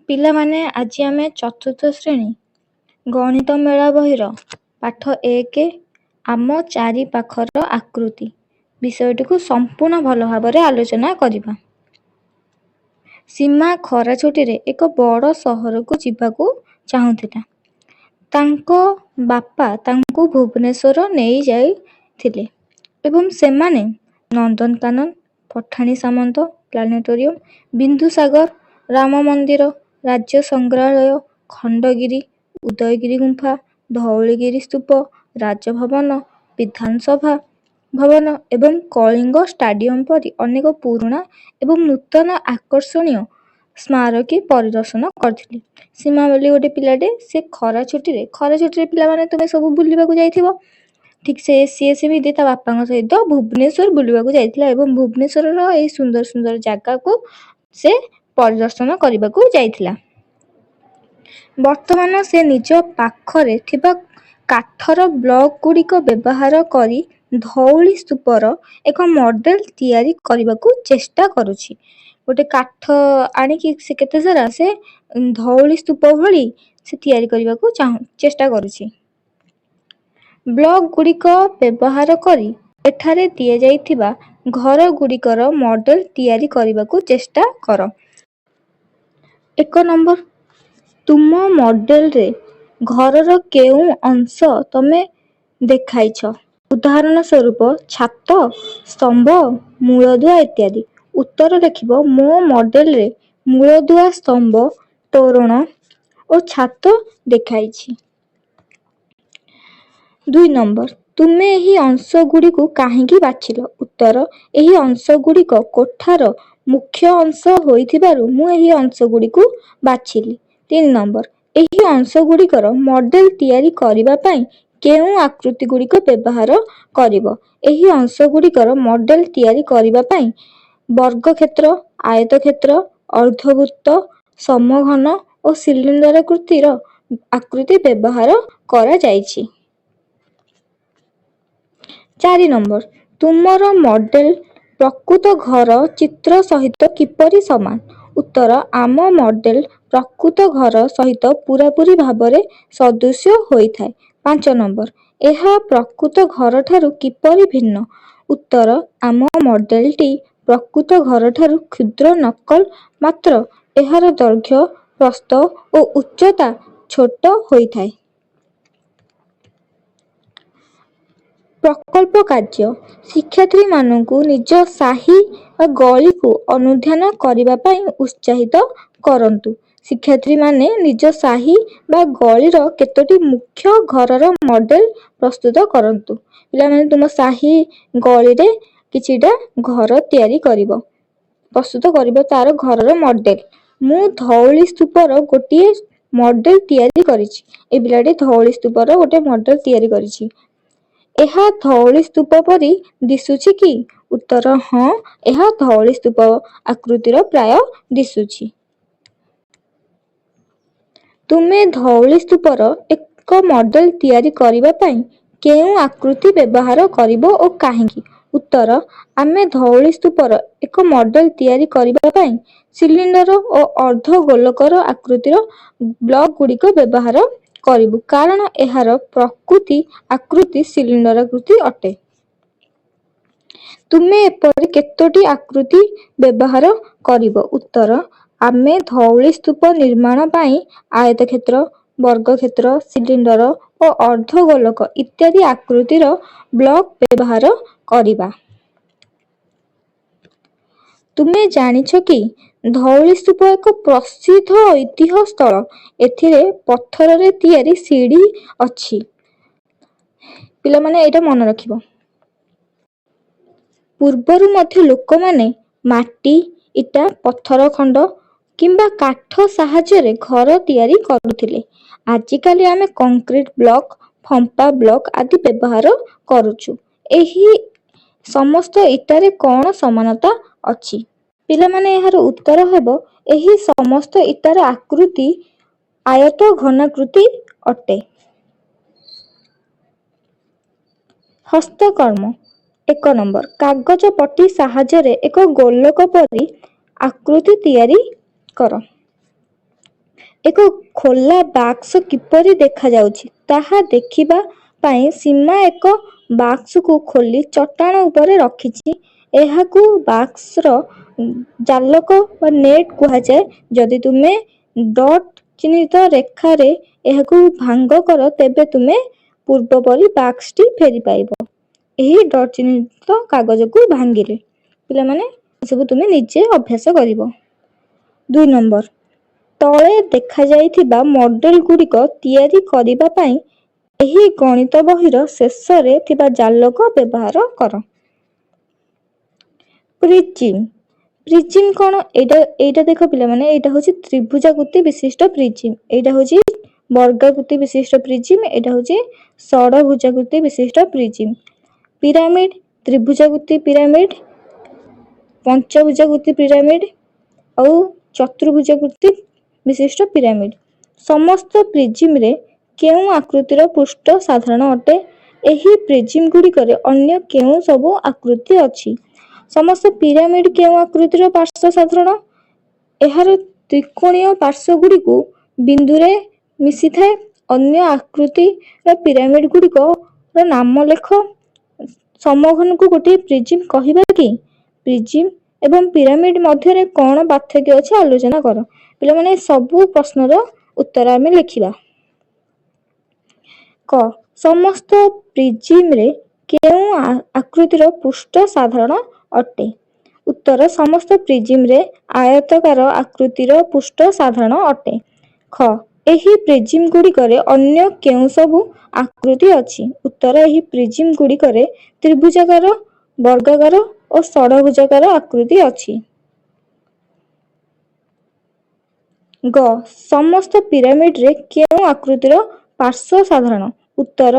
ପିଲାମାନେ ଆଜି ଆମେ ଚତୁର୍ଥ ଶ୍ରେଣୀ ଗଣିତ ମେଳା ବହିର ପାଠ 1 ଆମ ଚାରିପାଖର ଆକୃତି ବିଷୟଟିକୁ ସମ୍ପୂର୍ଣ୍ଣ ଭଲ ଭାବରେ ଆଲୋଚନା କରିବା। ସୀମା ଖରା ଛୁଟିରେ ଏକ ବଡ଼ ସହରକୁ ଯିବାକୁ ଚାହୁଁଥିଲା। ତାଙ୍କ ବାପା ତାଙ୍କୁ ଭୁବନେଶ୍ୱର ନେଇ ଯାଇଥିଲେ ଏବଂ ସେମାନେ ନନ୍ଦନକାନନ, ପଠାଣି ସାମନ୍ତ ପ୍ଲାନେଟୋରିୟମ, ବିନ୍ଦୁସାଗର, ରାମ ମନ୍ଦିର, ରାଜ୍ୟ ସଂଗ୍ରହାଳୟ, ଖଣ୍ଡଗିରି, ଉଦୟଗିରି ଗୁମ୍ଫା, ଧଉଳିଗିରି ସ୍ତୂପ, ରାଜଭବନ, ବିଧାନସଭା ଭବନ ଏବଂ କଳିଙ୍ଗ ଷ୍ଟାଡିୟମ ପରି ଅନେକ ପୁରୁଣା ଏବଂ ନୂତନ ଆକର୍ଷଣୀୟ ସ୍ମାରକୀ ପରିଦର୍ଶନ କରିଥିଲେ। ସୀମା ବୋଲି ଗୋଟେ ପିଲାଟେ, ସେ ଖରା ଛୁଟିରେ ପିଲାମାନେ ତୁମେ ସବୁ ବୁଲିବାକୁ ଯାଇଥିବ, ଠିକ୍ ସିଏ ସେମିତି ତା ବାପାଙ୍କ ସହିତ ଭୁବନେଶ୍ୱର ବୁଲିବାକୁ ଯାଇଥିଲା ଏବଂ ଭୁବନେଶ୍ୱରର ଏଇ ସୁନ୍ଦର ସୁନ୍ଦର ଜାଗାକୁ ସେ ପରିଦର୍ଶନ କରିବାକୁ ଯାଇଥିଲା। ବର୍ତ୍ତମାନ ସେ ନିଜ ପାଖରେ ଥିବା କାଠର ବ୍ଲକ ଗୁଡ଼ିକ ବ୍ୟବହାର କରି ଧଉଳି ସ୍ତୂପର ଏକ ମଡେଲ ତିଆରି କରିବାକୁ ଚେଷ୍ଟା କରୁଛି। ଗୋଟେ କାଠ ଆଣିକି ସେ କେତେ ସାରା ସେ ଧଉଳି ସ୍ତୂପ ଭଳି ସେ ତିଆରି କରିବାକୁ ଚେଷ୍ଟା କରୁଛି। ବ୍ଲକ ଗୁଡ଼ିକ ବ୍ୟବହାର କରି ଏଠାରେ ଦିଆଯାଇଥିବା ଘର ଗୁଡ଼ିକର ମଡେଲ ତିଆରି କରିବାକୁ ଚେଷ୍ଟା କର। 1 ନମ୍ବର, ତୁମ ମଡେଲରେ ଘରର କେଉଁ ଅଂଶ ତମେ ଦେଖାଇଛ? ଉଦାହରଣ ସ୍ୱରୂପ ଛାତ, ସ୍ତମ୍ଭ, ମୂଳଦୁଆ ଇତ୍ୟାଦି। ଉତ୍ତର ଲେଖିବ, ମୋ ମଡେଲରେ ମୂଳଦୁଆ, ସ୍ତମ୍ଭ, ତୋରଣ ଓ ଛାତ ଦେଖାଇଛି। 2 ନମ୍ବର, ତୁମେ ଏହି ଅଂଶ ଗୁଡ଼ିକୁ କାହିଁକି ବାଛିଲ? ଉତ୍ତର, ଏହି ଅଂଶ ଗୁଡ଼ିକ କୋଠାର ମୁଖ୍ୟ ଅଂଶ ହୋଇଥିବାରୁ ମୁଁ ଏହି ଅଂଶ ଗୁଡ଼ିକୁ ବାଛିଲି। 3 ନମ୍ବର, ଏହି ଅଂଶ ଗୁଡ଼ିକର ମଡେଲ ତିଆରି କରିବା ପାଇଁ କେଉଁ ଆକୃତି ଗୁଡ଼ିକ ବ୍ୟବହାର କରିବ? ଏହି ଅଂଶ ଗୁଡ଼ିକର ମଡେଲ ତିଆରି କରିବା ପାଇଁ ବର୍ଗକ୍ଷେତ୍ର, ଆୟତକ୍ଷେତ୍ର, ଅର୍ଦ୍ଧବୃତ୍ତ, ସମଘନ ଓ ସିଲିଣ୍ଡରାକୃତିର ଆକୃତି ବ୍ୟବହାର କରାଯାଇଛି। 4 ନମ୍ବର, ତୁମର ମଡେଲ ପ୍ରକୃତ ଘର ଚିତ୍ର ସହିତ କିପରି ସମାନ? ଉତ୍ତର, ଆମ ମଡେଲ ପ୍ରକୃତ ଘର ସହିତ ପୂରାପୂରି ଭାବରେ ସଦୃଶ୍ୟ ହୋଇଥାଏ। 5 ନମ୍ବର, ଏହା ପ୍ରକୃତ ଘରଠାରୁ କିପରି ଭିନ୍ନ? ଉତ୍ତର, ଆମ ମଡେଲଟି ପ୍ରକୃତ ଘରଠାରୁ କ୍ଷୁଦ୍ର ନକଲ, ମାତ୍ର ଏହାର ଦୈର୍ଘ୍ୟ, ପ୍ରସ୍ଥ ଓ ଉଚ୍ଚତା ଛୋଟ ହୋଇଥାଏ। ପ୍ରକଳ୍ପ କାର୍ଯ୍ୟ, ଶିକ୍ଷାର୍ଥୀମାନଙ୍କୁ ନିଜ ସାହି ବା ଗଳିକୁ ଅନୁଧ୍ୟାନ କରିବା ପାଇଁ ଉତ୍ସାହିତ କରନ୍ତୁ। ଶିକ୍ଷାର୍ଥୀମାନେ ନିଜ ସାହି ବା ଗଳିର କେତୋଟି ମୁଖ୍ୟ ଘରର ମଡେଲ ପ୍ରସ୍ତୁତ କରନ୍ତୁ। ପିଲାମାନେ ତୁମ ସାହି ଗଳିରେ କିଛିଟା ଘର ତିଆରି କରିବ, ପ୍ରସ୍ତୁତ କରିବ ତାର ଘରର ମଡେଲ। ମୁଁ ଧଉଳି ସ୍ତୂପର ଗୋଟିଏ ମଡେଲ ତିଆରି କରିଛି। ଏ ପିଲାଟି ଧଉଳି ସ୍ତୂପର ଗୋଟେ ମଡେଲ ତିଆରି କରିଛି। ଏହା ଧଉଳି ସ୍ତୂପ ପରି ଦିଶୁଛି କି? ଉତ୍ତର, ହଁ, ଏହା ଧଉଳି ସ୍ତୂପ ଆକୃତିର ପ୍ରାୟ ଦିଶୁଛି। ତୁମେ ଧଉଳି ସ୍ତୂପର ଏକ ମଡେଲ ତିଆରି କରିବା ପାଇଁ କେଉଁ ଆକୃତି ବ୍ୟବହାର କରିବ ଓ କାହିଁକି? ଉତ୍ତର, ଆମେ ଧଉଳି ସ୍ତୂପର ଏକ ମଡେଲ ତିଆରି କରିବା ପାଇଁ ସିଲିଣ୍ଡର ଓ ଅର୍ଦ୍ଧ ଗୋଲକର ଆକୃତିର ବ୍ଲକ ଗୁଡ଼ିକ ବ୍ୟବହାର କରିବୁ, କାରଣ ଏହାର ପ୍ରକୃତି ଆକୃତି ସିଲିଣ୍ଡରାକୃତି ଅଟେ। ତୁମେ ଏପରି କେତୋଟି ଆକୃତି ବ୍ୟବହାର କରିବ? ଉତ୍ତର, ଆମେ ଧଉଳି ସ୍ତୂପ ନିର୍ମାଣ ପାଇଁ ଆୟତକ୍ଷେତ୍ର, ବର୍ଗକ୍ଷେତ୍ର, ସିଲିଣ୍ଡର ଓ ଅର୍ଦ୍ଧଗୋଲକ ଇତ୍ୟାଦି ଆକୃତିର ବ୍ଲକ ବ୍ୟବହାର କରିବା। ତୁମେ ଜାଣିଛ କି ଧଉଳି ସ୍ତୂପ ଏକ ପ୍ରସିଦ୍ଧ ଐତିହ୍ୟ ସ୍ଥଳ। ଏଥିରେ ପଥରରେ ତିଆରି ସିଡ଼ି ଅଛି। ପିଲାମାନେ ଏଇଟା ମନେ ରଖିବ। ପୂର୍ବରୁ ମଧ୍ୟ ଲୋକମାନେ ମାଟି, ଇଟା, ପଥର ଖଣ୍ଡ କିମ୍ବା କାଠ ସାହାଯ୍ୟରେ ଘର ତିଆରି କରୁଥିଲେ। ଆଜିକାଲି ଆମେ କଂକ୍ରିଟ ବ୍ଲକ, ଫମ୍ପା ବ୍ଲକ ଆଦି ବ୍ୟବହାର କରୁଛୁ। ଏହି ସମସ୍ତ ଇଟାରେ କ'ଣ ସମାନତା ଅଛି? ପିଲାମାନେ ଏହାର ଉତ୍ତର ହେବ, ଏହି ସମସ୍ତ ଇଟାର ଆକୃତି ଆୟତ ଘନାକୃତି ଅଟେ। ହସ୍ତକର୍ମ, 1 ନମ୍ବର, କାଗଜ ପଟି ସାହାଯ୍ୟରେ ଏକ ଗୋଲକ ପରି ଆକୃତି ତିଆରି କର। ଏକ ଖୋଲା ବାକ୍ସ କିପରି ଦେଖାଯାଉଛି ତାହା ଦେଖିବା ପାଇଁ ସୀମା ଏକ ବାକ୍ସକୁ ଖୋଲି ଚଟାଣ ଉପରେ ରଖିଛି। ଏହାକୁ ବାକ୍ସର ଜାଲକ ବା ନେଟ୍ କୁହାଯାଏ। ଯଦି ତୁମେ ଡଟ୍ ଚିହ୍ନିତ ରେଖାରେ ଏହାକୁ ଭାଙ୍ଗ କର ତେବେ ତୁମେ ପୂର୍ବପରି ବାକ୍ସଟି ଫେରି ପାଇବ। ଏହି ଡଟ୍ ଚିହ୍ନିତ କାଗଜକୁ ଭାଙ୍ଗିଲେ। ପିଲାମାନେ ଏସବୁ ତୁମେ ନିଜେ ଅଭ୍ୟାସ କରିବ। 2 ନମ୍ବର, ତଳେ ଦେଖାଯାଇଥିବା ମଡେଲ ଗୁଡ଼ିକ ତିଆରି କରିବା ପାଇଁ ଏହି ଗଣିତ ବହିର ଶେଷରେ ଥିବା ଜାଲକ ବ୍ୟବହାର କର। ପ୍ରିଜିମ୍। ପ୍ରିଜିମ୍ କ'ଣ? ଏଇଟା ଦେଖ ପିଲାମାନେ, ଏଇଟା ହେଉଛି ତ୍ରିଭୁଜାକୃତି ବିଶିଷ୍ଟ ପ୍ରିଜିମ୍। ଏଇଟା ହେଉଛି ବର୍ଗାକୃତି ବିଶିଷ୍ଟ ପ୍ରିଜିମ୍। ଏଇଟା ହେଉଛି ଷଡ଼ଭୁଜାକୃତି ବିଶିଷ୍ଟ ପ୍ରିଜିମ୍। ପିରାମିଡ୍, ତ୍ରିଭୁଜାକୃତି ପିରାମିଡ୍, ପଞ୍ଚଭୁଜାକୃତି ପିରାମିଡ୍ ଆଉ ଚତୁର୍ଭୁଜାକୃତି ବିଶିଷ୍ଟ ପିରାମିଡ୍। ସମସ୍ତ ପ୍ରିଜିମ୍ରେ କେଉଁ ଆକୃତିର ପୃଷ୍ଠ ସାଧାରଣ ଅଟେ? ଏହି ପ୍ରିଜିମ୍ ଗୁଡ଼ିକରେ ଅନ୍ୟ କେଉଁ ସବୁ ଆକୃତି ଅଛି? ସମସ୍ତ ପିରାମିଡ୍ କେଉଁ ଆକୃତିର ପାର୍ଶ୍ୱ ସାଧାରଣ? ଏହାର ତ୍ରିକୋଣୀୟ ପାର୍ଶ୍ୱଗୁଡ଼ିକୁ ବିନ୍ଦୁରେ ମିଶିଥାଏ। ଅନ୍ୟ ଆକୃତିର ପିରାମିଡ୍ ଗୁଡ଼ିକର ନାମ ଲେଖ। ସମଘନକୁ ଗୋଟିଏ ପ୍ରିଜିମ୍ କହିବା କି? ପ୍ରିଜିମ୍ ଏବଂ ପିରାମିଡ୍ ମଧ୍ୟରେ କ'ଣ ପାର୍ଥକ୍ୟ ଅଛି ଆଲୋଚନା କର। ପିଲାମାନେ ସବୁ ପ୍ରଶ୍ନର ଉତ୍ତର ଆମେ ଲେଖିବା। କ. ସମସ୍ତ ପ୍ରିଜିମ୍ରେ କେଉଁ ଆକୃତିର ପୃଷ୍ଠ ସାଧାରଣ ଅଟେ? ଉତ୍ତର, ସମସ୍ତ ପ୍ରିଜିମ୍ରେ ଆୟତାକାର ଆକୃତିର ପୃଷ୍ଠ ସାଧାରଣ ଅଟେ। ଖ. ଏହି ପ୍ରିଜିମ୍ ଗୁଡ଼ିକରେ ଅନ୍ୟ କେଉଁ ସବୁ ଆକୃତି ଅଛି? ଉତ୍ତର, ଏହି ପ୍ରିଜିମ୍ ଗୁଡ଼ିକରେ ତ୍ରିଭୁଜାକାର, ବର୍ଗାକାର ଓ ଷଡ଼ଭୁଜାକାର ଆକୃତି ଅଛି। ଗ. ସମସ୍ତ ପିରାମିଡ୍ରେ କେଉଁ ଆକୃତିର ପାର୍ଶ୍ୱ ସାଧାରଣ? ଉତ୍ତର,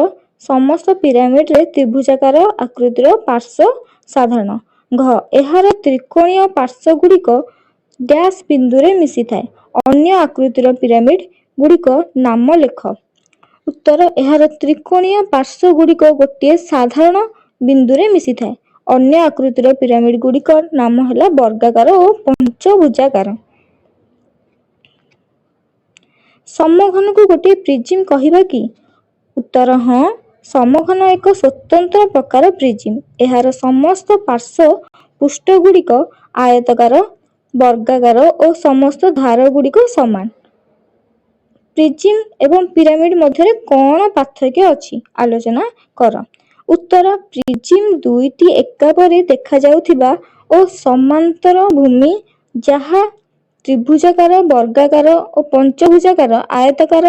ସମସ୍ତ ପିରାମିଡ୍ରେ ତ୍ରିଭୁଜାକାର ଆକୃତିର ପାର୍ଶ୍ୱ ସାଧାରଣ। ଘ. ଏହାର ତ୍ରିକୋଣୀୟ ପାର୍ଶ୍ୱଗୁଡ଼ିକ ଡ୍ୟାସ୍ ବିନ୍ଦୁରେ ମିଶିଥାଏ। ଅନ୍ୟ ଆକୃତିର ପିରାମିଡ୍ ଗୁଡ଼ିକ ନାମ ଲେଖ। ଉତ୍ତର, ଏହାର ତ୍ରିକୋଣୀୟ ପାର୍ଶ୍ୱଗୁଡ଼ିକ ଗୋଟିଏ ସାଧାରଣ ବିନ୍ଦୁରେ ମିଶିଥାଏ। ଅନ୍ୟ ଆକୃତିର ପିରାମିଡ୍ ଗୁଡ଼ିକ ନାମ ହେଲା ବର୍ଗାକାର ଓ ପଞ୍ଚଭୁଜାକାର। ସମଘନକୁ ଗୋଟିଏ ପ୍ରିଜିମ୍ କହିବା କି? ଉତ୍ତର, ହଁ। ସମଘନ ଏକ ସ୍ୱତନ୍ତ୍ର ପ୍ରକାର ପ୍ରିଜିମ୍। ଏହାର ସମସ୍ତ ପାର୍ଶ୍ୱ ପୃଷ୍ଠଗୁଡ଼ିକ ଆୟତାକାର, ବର୍ଗାକାର ଓ ସମସ୍ତ ଧାରଗୁଡ଼ିକ ସମାନ। ପ୍ରିଜିମ୍ ଏବଂ ପିରାମିଡ୍ ମଧ୍ୟରେ କ'ଣ ପାର୍ଥକ୍ୟ ଅଛି ଆଲୋଚନା କର। ଉତ୍ତର, ପ୍ରିଜିମ୍ ଦୁଇଟି ଏକାପରି ଦେଖାଯାଉଥିବା ଓ ସମାନ୍ତର ଭୂମି ଯାହା ତ୍ରିଭୁଜାକାର, ବର୍ଗାକାର ଓ ପଞ୍ଚଭୁଜାକାର ଆୟତାକାର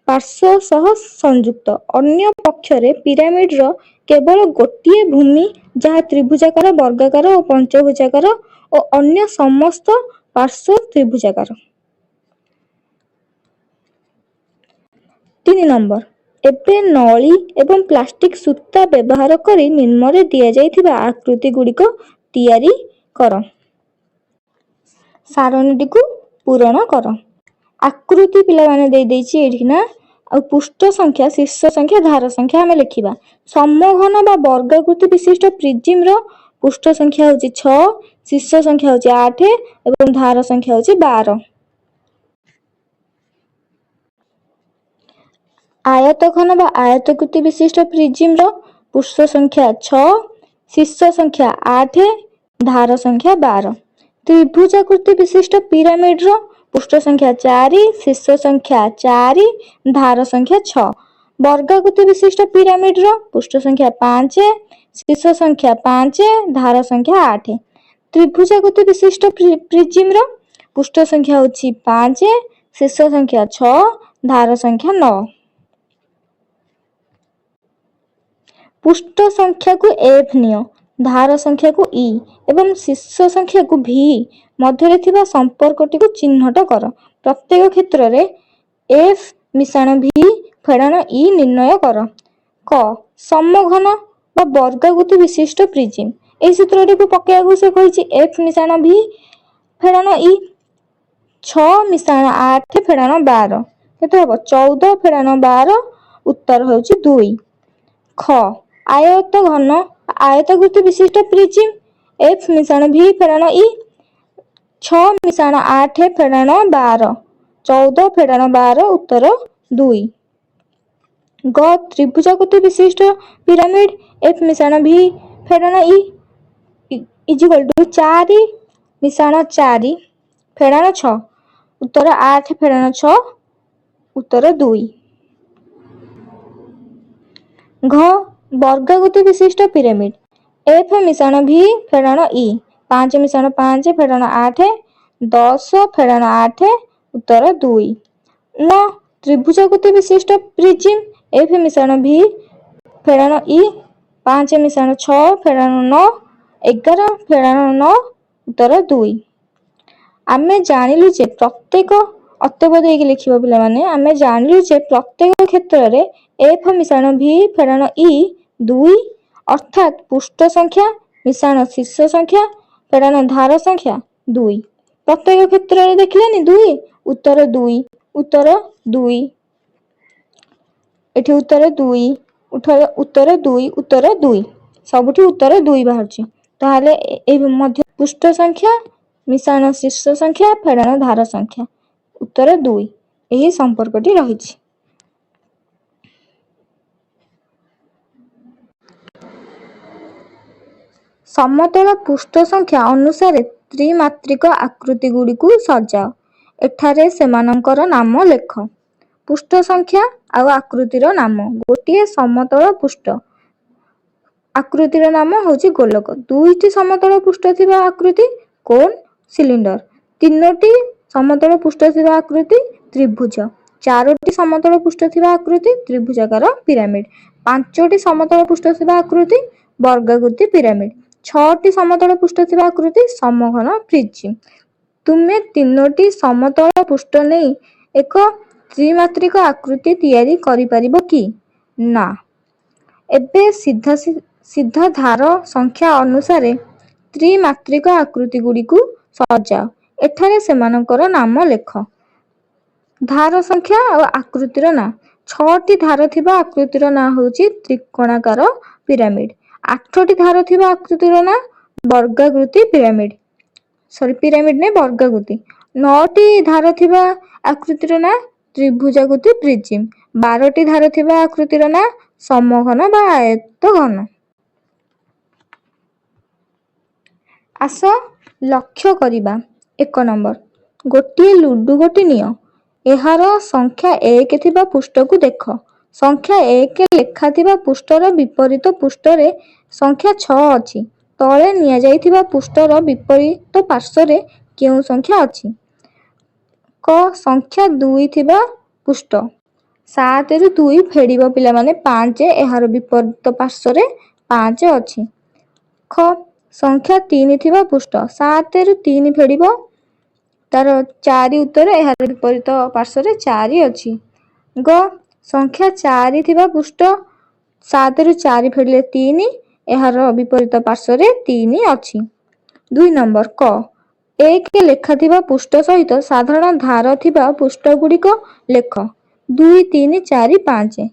ପାର୍ଶ୍ୱ ସହ ସଂଯୁକ୍ତ। ଅନ୍ୟ ପକ୍ଷରେ ପିରାମିଡ୍ର କେବଳ ଗୋଟିଏ ଭୂମି ଯାହା ତ୍ରିଭୁଜାକାର, ବର୍ଗାକାର ଓ ପଞ୍ଚଭୁଜାକାର ଓ ଅନ୍ୟ ସମସ୍ତ ପାର୍ଶ୍ୱ ତ୍ରିଭୁଜାକାର। 3 ନମ୍ବର, ଏବେ ନଳି ଏବଂ ପ୍ଲାଷ୍ଟିକ୍ ସୂତା ବ୍ୟବହାର କରି ନିମ୍ନରେ ଦିଆଯାଇଥିବା ଆକୃତି ଗୁଡ଼ିକ ତିଆରି କର। ସାରଣୀଟିକୁ ପୂରଣ କର। ଆକୃତି ପିଲାମାନେ ଦେଇଛି ଏଇଠି ନା, ଆଉ ପୃଷ୍ଠ ସଂଖ୍ୟା, ଶୀର୍ଷ ସଂଖ୍ୟା, ଧାର ସଂଖ୍ୟା ଆମେ ଲେଖିବା। ସମଘନ ବା ବର୍ଗାକୃତି ବିଶିଷ୍ଟ ପ୍ରିଜିମ୍ର ପୃଷ୍ଠ ସଂଖ୍ୟା ହେଉଛି 6, ଶୀର୍ଷ ସଂଖ୍ୟା ହେଉଛି 8 ଏବଂ ଧାର ସଂଖ୍ୟା ହେଉଛି 12। ଆୟତଘନ ବା ଆୟତାକୃତି ବିଶିଷ୍ଟ ପ୍ରିଜିମ୍ର ପୃଷ୍ଠ ସଂଖ୍ୟା 6, ଶୀର୍ଷ ସଂଖ୍ୟା 8, ଧାର ସଂଖ୍ୟା 12। ତ୍ରିଭୁଜାକୃତି ବିଶିଷ୍ଟ ପିରାମିଡ୍ର ପୃଷ୍ଠ ସଂଖ୍ୟା 4, ଶୀର୍ଷ ସଂଖ୍ୟା 4, ଧାର ସଂଖ୍ୟା 6। ବର୍ଗାକୃତି ବିଶିଷ୍ଟ ପିରାମିଡ୍ର ପୃଷ୍ଠ ସଂଖ୍ୟା 5, ଶୀର୍ଷ ସଂଖ୍ୟା 5, ଧାର ସଂଖ୍ୟା 8। ତ୍ରିଭୁଜାକୃତି ବିଶିଷ୍ଟ ପ୍ରିଜିମ୍ର ପୃଷ୍ଠ ସଂଖ୍ୟା ହେଉଛି 5, ଶୀର୍ଷ ସଂଖ୍ୟା 6, ଧାର ସଂଖ୍ୟା 9। ପୃଷ୍ଠ ସଂଖ୍ୟାକୁ F ନିଅ, ଧାର ସଂଖ୍ୟାକୁ E ଏବଂ ଶୀର୍ଷ ସଂଖ୍ୟାକୁ V ମଧ୍ୟରେ ଥିବା ସମ୍ପର୍କଟିକୁ ଚିହ୍ନଟ କର। ପ୍ରତ୍ୟେକ କ୍ଷେତ୍ରରେ F ମିଶାଣ V ଫେଡାଣ E ନିର୍ଣ୍ଣୟ କର। କ. ସମଘନ ବା ବର୍ଗାକୃତି ବିଶିଷ୍ଟ ପ୍ରିଜିମ୍। ଏହି ସୂତ୍ରଟିକୁ ପକାଇବାକୁ ସେ କହିଛି F ମିଶାଣ V ଫେଡାଣ E। 6 ମିଶାଣ 8 ଫେଡାଣ 12 କେତେ ହେବ? 14 ଫେଡାଣ 12। ଉତ୍ତର ହେଉଛି 2। ଖ. ଆୟତଘନ ଆୟତାକୃତି ବିଶିଷ୍ଟ ପ୍ରିଜିମ୍। F ମିଶାଣ V ଫେଡାଣ E। 6 ମିଶାଣ 8 ଫେଡାଣ 12 14 ଫେଡାଣ 12 ଉତ୍ତର 2। ଗ ତ୍ରିଭୁଜାକୃତି ବିଶିଷ୍ଟ ପିରାମିଡ F ମିଶାଣ V ଫେଡାଣ E ଇଜିକାଲ ଟୁ 4 ମିଶାଣ 4 ଫେଡାଣ 6 ଉତ୍ତର 8 ଫେଡାଣ 6 ଉତ୍ତର 2। ଘ ବର୍ଗାକୃତି ବିଶିଷ୍ଟ ପିରାମିଡ F ମିଶାଣ V ଫେଡାଣ E 5 ମିଶାଣ 5 ଫେଡାଣ 8 10 ଫେଡାଣ 8 ଉତ୍ତର 2। ନ ତ୍ରିଭୁଜାକୃତି ବିଶିଷ୍ଟ ପ୍ରିଜିମ F ମିଶାଣ V ଫେଡାଣ E 5 ମିଶାଣ 6 ଫେଡାଣ 9 11 ଫେଡାଣ 9 ଉତ୍ତର 2। ଆମେ ଜାଣିଲୁ ଯେ ପ୍ରତ୍ୟେକ ଅତବ ଦେଇକି ଲେଖିବ ପିଲାମାନେ। ଆମେ ଜାଣିଲୁ ଯେ ପ୍ରତ୍ୟେକ କ୍ଷେତ୍ରରେ F ମିଶାଣ V ଫେଡାଣ E 2 ଅର୍ଥାତ୍ ପୃଷ୍ଠ ସଂଖ୍ୟା ମିଶାଣ ଶୀର୍ଷ ସଂଖ୍ୟା ଫେଡାଣ ଧାର ସଂଖ୍ୟା 2। ପ୍ରତ୍ୟେକ କ୍ଷେତ୍ରରେ ଦେଖିଲେନି 2 ଉତ୍ତର 2 ଉତ୍ତର 2 ଏଠି ଉତ୍ତର 2 ଉତ୍ତର 2 ଉତ୍ତର 2 ସବୁଠି ଉତ୍ତର 2 ବାହାରୁଛି। ତାହେଲେ এই ମଧ୍ୟ ପୃଷ୍ଠ ସଂଖ୍ୟା ମିଶାଣ ଶୀର୍ଷ ସଂଖ୍ୟା ଫେଡାଣ ଧାର ସଂଖ୍ୟା ଉତ୍ତର 2 ଏହି ସମ୍ପର୍କଟି ରହିଛି। ସମତଳ ପୃଷ୍ଠ ସଂଖ୍ୟା ଅନୁସାରେ ତ୍ରିମାତ୍ରିକ ଆକୃତି ଗୁଡ଼ିକୁ ସଜାଅ। ଏଠାରେ ସେମାନଙ୍କର ନାମ ଲେଖ। ପୃଷ୍ଠ ସଂଖ୍ୟା ଆଉ ଆକୃତିର ନାମ। ଗୋଟିଏ ସମତଳ ପୃଷ୍ଠ ଆକୃତିର ନାମ ହେଉଛି ଗୋଲକ। 2ଟି ସମତଳ ପୃଷ୍ଠ ଥିବା ଆକୃତି କୋନ୍ ସିଲିଣ୍ଡର। 3ଟି ସମତଳ ପୃଷ୍ଠ ଥିବା ଆକୃତି ତ୍ରିଭୁଜ। 4ଟି ସମତଳ ପୃଷ୍ଠ ଥିବା ଆକୃତି ତ୍ରିଭୁଜାକାର ପିରାମିଡ। 5ଟି ସମତଳ ପୃଷ୍ଠ ଥିବା ଆକୃତି ବର୍ଗାକୃତି ପିରାମିଡ। 6ଟି ସମତଳ ପୃଷ୍ଠ ଥିବା ଆକୃତି ସମଘନ ପ୍ରିଜିମ। ତୁମେ 3ଟି ସମତଳ ପୃଷ୍ଠ ନେଇ ଏକ ତ୍ରିମାତ୍ରିକ ଆକୃତି ତିଆରି କରିପାରିବ କି? ନା। ଏବେ ସିଧା ଧାର ସଂଖ୍ୟା ଅନୁସାରେ ତ୍ରିମାତ୍ରିକ ଆକୃତି ଗୁଡ଼ିକୁ ସଜାଅ। ଏଠାରେ ସେମାନଙ୍କର ନାମ ଲେଖ। ଧାର ସଂଖ୍ୟା ଆଉ ଆକୃତିର ନାଁ। 6ଟି ଧାର ଥିବା ଆକୃତିର ନାଁ ହେଉଛି ତ୍ରିକୋଣାକାର ପିରାମିଡ। 8ଟି ଧାର ଥିବା ଆକୃତିର ନାଁ ବର୍ଗାକୃତି ପିରାମିଡ। ପିରାମିଡ ନାଇଁ ବର୍ଗାକୃତି। 9ଟି ଧାର ଥିବା ଆକୃତିର ନାଁ ତ୍ରିଭୁଜାକୃତି ପ୍ରିଜିମ। 12ଟି ଧାର ଥିବା ଆକୃତିର ନାଁ ସମଘନ ବା ଆୟତ ଘନ। ଆସ ଲକ୍ଷ୍ୟ କରିବା। 1 ନମ୍ବର ଗୋଟିଏ ଲୁଡୁ ଗୋଟି ନିଅ। ଏହାର ସଂଖ୍ୟା 1 ଥିବା ପୃଷ୍ଠକୁ ଦେଖ। ସଂଖ୍ୟା 1 ଲେଖାଥିବା ପୃଷ୍ଠର ବିପରୀତ ପୃଷ୍ଠରେ ସଂଖ୍ୟା 6 ଅଛି। ତଳେ ନିଆଯାଇଥିବା ପୃଷ୍ଠର ବିପରୀତ ପାର୍ଶ୍ୱରେ କେଉଁ ସଂଖ୍ୟା ଅଛି? କ ସଂଖ୍ୟା 2 ଥିବା ପୃଷ୍ଠ। 7ରୁ 2 ଫେଡ଼ିବ ପିଲାମାନେ 5 ଏହାର ବିପରୀତ ପାର୍ଶ୍ୱରେ 5 ଅଛି। ଖ ସଂଖ୍ୟା 3 ଥିବା ପୃଷ୍ଠ। 7ରୁ 3 ଫେଡ଼ିବ ତାର 4 ଉତ୍ତର ଏହାର ବିପରୀତ ପାର୍ଶ୍ୱରେ 4 ଅଛି। ଗ ସଂଖ୍ୟା 4 ଥିବା ପୃଷ୍ଠ। 7ରୁ 4 ଫେଡ଼ିଲେ 3 ଏହାର ବିପରୀତ ପାର୍ଶ୍ୱରେ 3 ଅଛି। 2 ନମ୍ବର କ 1 ଲେଖାଥିବା ପୃଷ୍ଠ ସହିତ ସାଧାରଣ ଧାର ଥିବା ପୃଷ୍ଠ ଗୁଡ଼ିକ ଲେଖ। 2 3 4 5।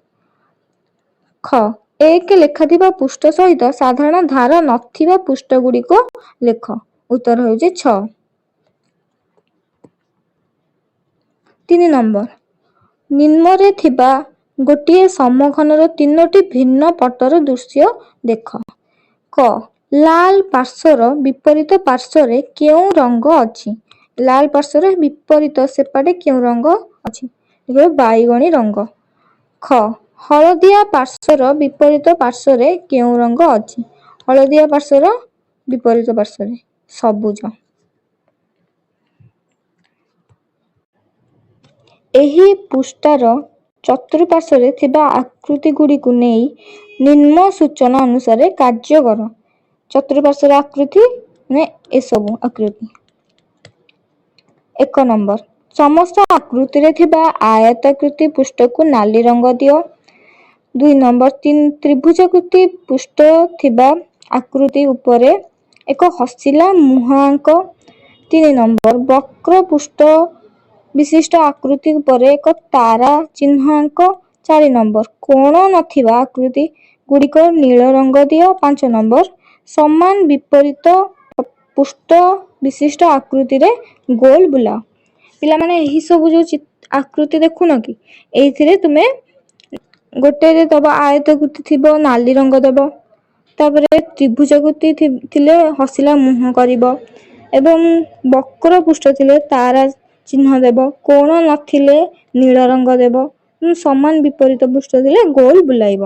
ଖ 1 ଲେଖାଥିବା ପୃଷ୍ଠ ସହିତ ସାଧାରଣ ଧାର ନଥିବା ପୃଷ୍ଠ ଗୁଡ଼ିକ ଲେଖ। ଉତ୍ତର ହେଉଛି 6। 3 ନମ୍ବର ନିମ୍ନରେ ଥିବା ଗୋଟିଏ ସମଘନର 3ଟି ଭିନ୍ନ ପଟର ଦୃଶ୍ୟ ଦେଖ। କ ଲାଲ ପାର୍ଶ୍ୱର ବିପରୀତ ପାର୍ଶ୍ୱରେ କେଉଁ ରଙ୍ଗ ଅଛି? ଲାଲ ପାର୍ଶ୍ୱର ବିପରୀତ ସେପଟେ କେଉଁ ରଙ୍ଗ ଅଛି? ବାଇଗଣୀ ରଙ୍ଗ। ଖ ହଳଦିଆ ପାର୍ଶ୍ୱର ବିପରୀତ ପାର୍ଶ୍ୱରେ କେଉଁ ରଙ୍ଗ ଅଛି? ହଳଦିଆ ପାର୍ଶ୍ୱର ବିପରୀତ ପାର୍ଶ୍ୱରେ ସବୁଜ। ଏହି ପୃଷ୍ଠାର ଚତୁଃପାର୍ଶ୍ୱରେ ଥିବା ଆକୃତି ଗୁଡ଼ିକୁ ନେଇ ନିମ୍ନ ସୂଚନା ଅନୁସାରେ କାର୍ଯ୍ୟ କର। ଚତୁଃପାର୍ଶ୍ୱର ଆକୃତି ମାନେ ଏସବୁ ଆକୃତି। 1 ନମ୍ବର ସମସ୍ତ ଆକୃତିରେ ଥିବା ଆୟତାକୃତି ପୃଷ୍ଠକୁ ନାଲି ରଙ୍ଗ ଦିଅ। 2 ନମ୍ବର ତ୍ରିଭୁଜାକୃତି ପୃଷ୍ଠ ଥିବା ଆକୃତି ଉପରେ ଏକ ହସିଲା ମୁହଁ ଆଙ୍କ। 3 ନମ୍ବର ବକ୍ର ପୃଷ୍ଠ ବିଶିଷ୍ଟ ଆକୃତି ଉପରେ ଏକ ତାରା ଚିହ୍ନ ଆଙ୍କ। 4 ନମ୍ବର କୋଣ ନଥିବା ଆକୃତି ଗୁଡ଼ିକ ନୀଳ ରଙ୍ଗ ଦିଅ। 5 ନମ୍ବର ସମାନ ବିପରୀତ ପୃଷ୍ଠ ବିଶିଷ୍ଟ ଆକୃତିରେ ଗୋଲ ବୁଲାଅ। ପିଲାମାନେ ଏହି ସବୁ ଯୋଉ ଆକୃତି ଦେଖୁନ କି, ଏଇଥିରେ ତୁମେ ଗୋଟେରେ ଦବ ଆୟତକୃତି ଥିବ ନାଲି ରଙ୍ଗ ଦବ, ତାପରେ ତ୍ରିଭୁଜାକୃତି ଥିଲେ ହସିଲା ମୁହଁ କରିବ, ଏବଂ ବକ୍ର ପୃଷ୍ଠ ଥିଲେ ତାରା ଚିହ୍ନ ଦେବ, କୋଣ ନଥିଲେ ନୀଳ ରଙ୍ଗ ଦେବ, ସମାନ ବିପରୀତ ପୃଷ୍ଠ ଥିଲେ ଗୋଲ ବୁଲାଇବ।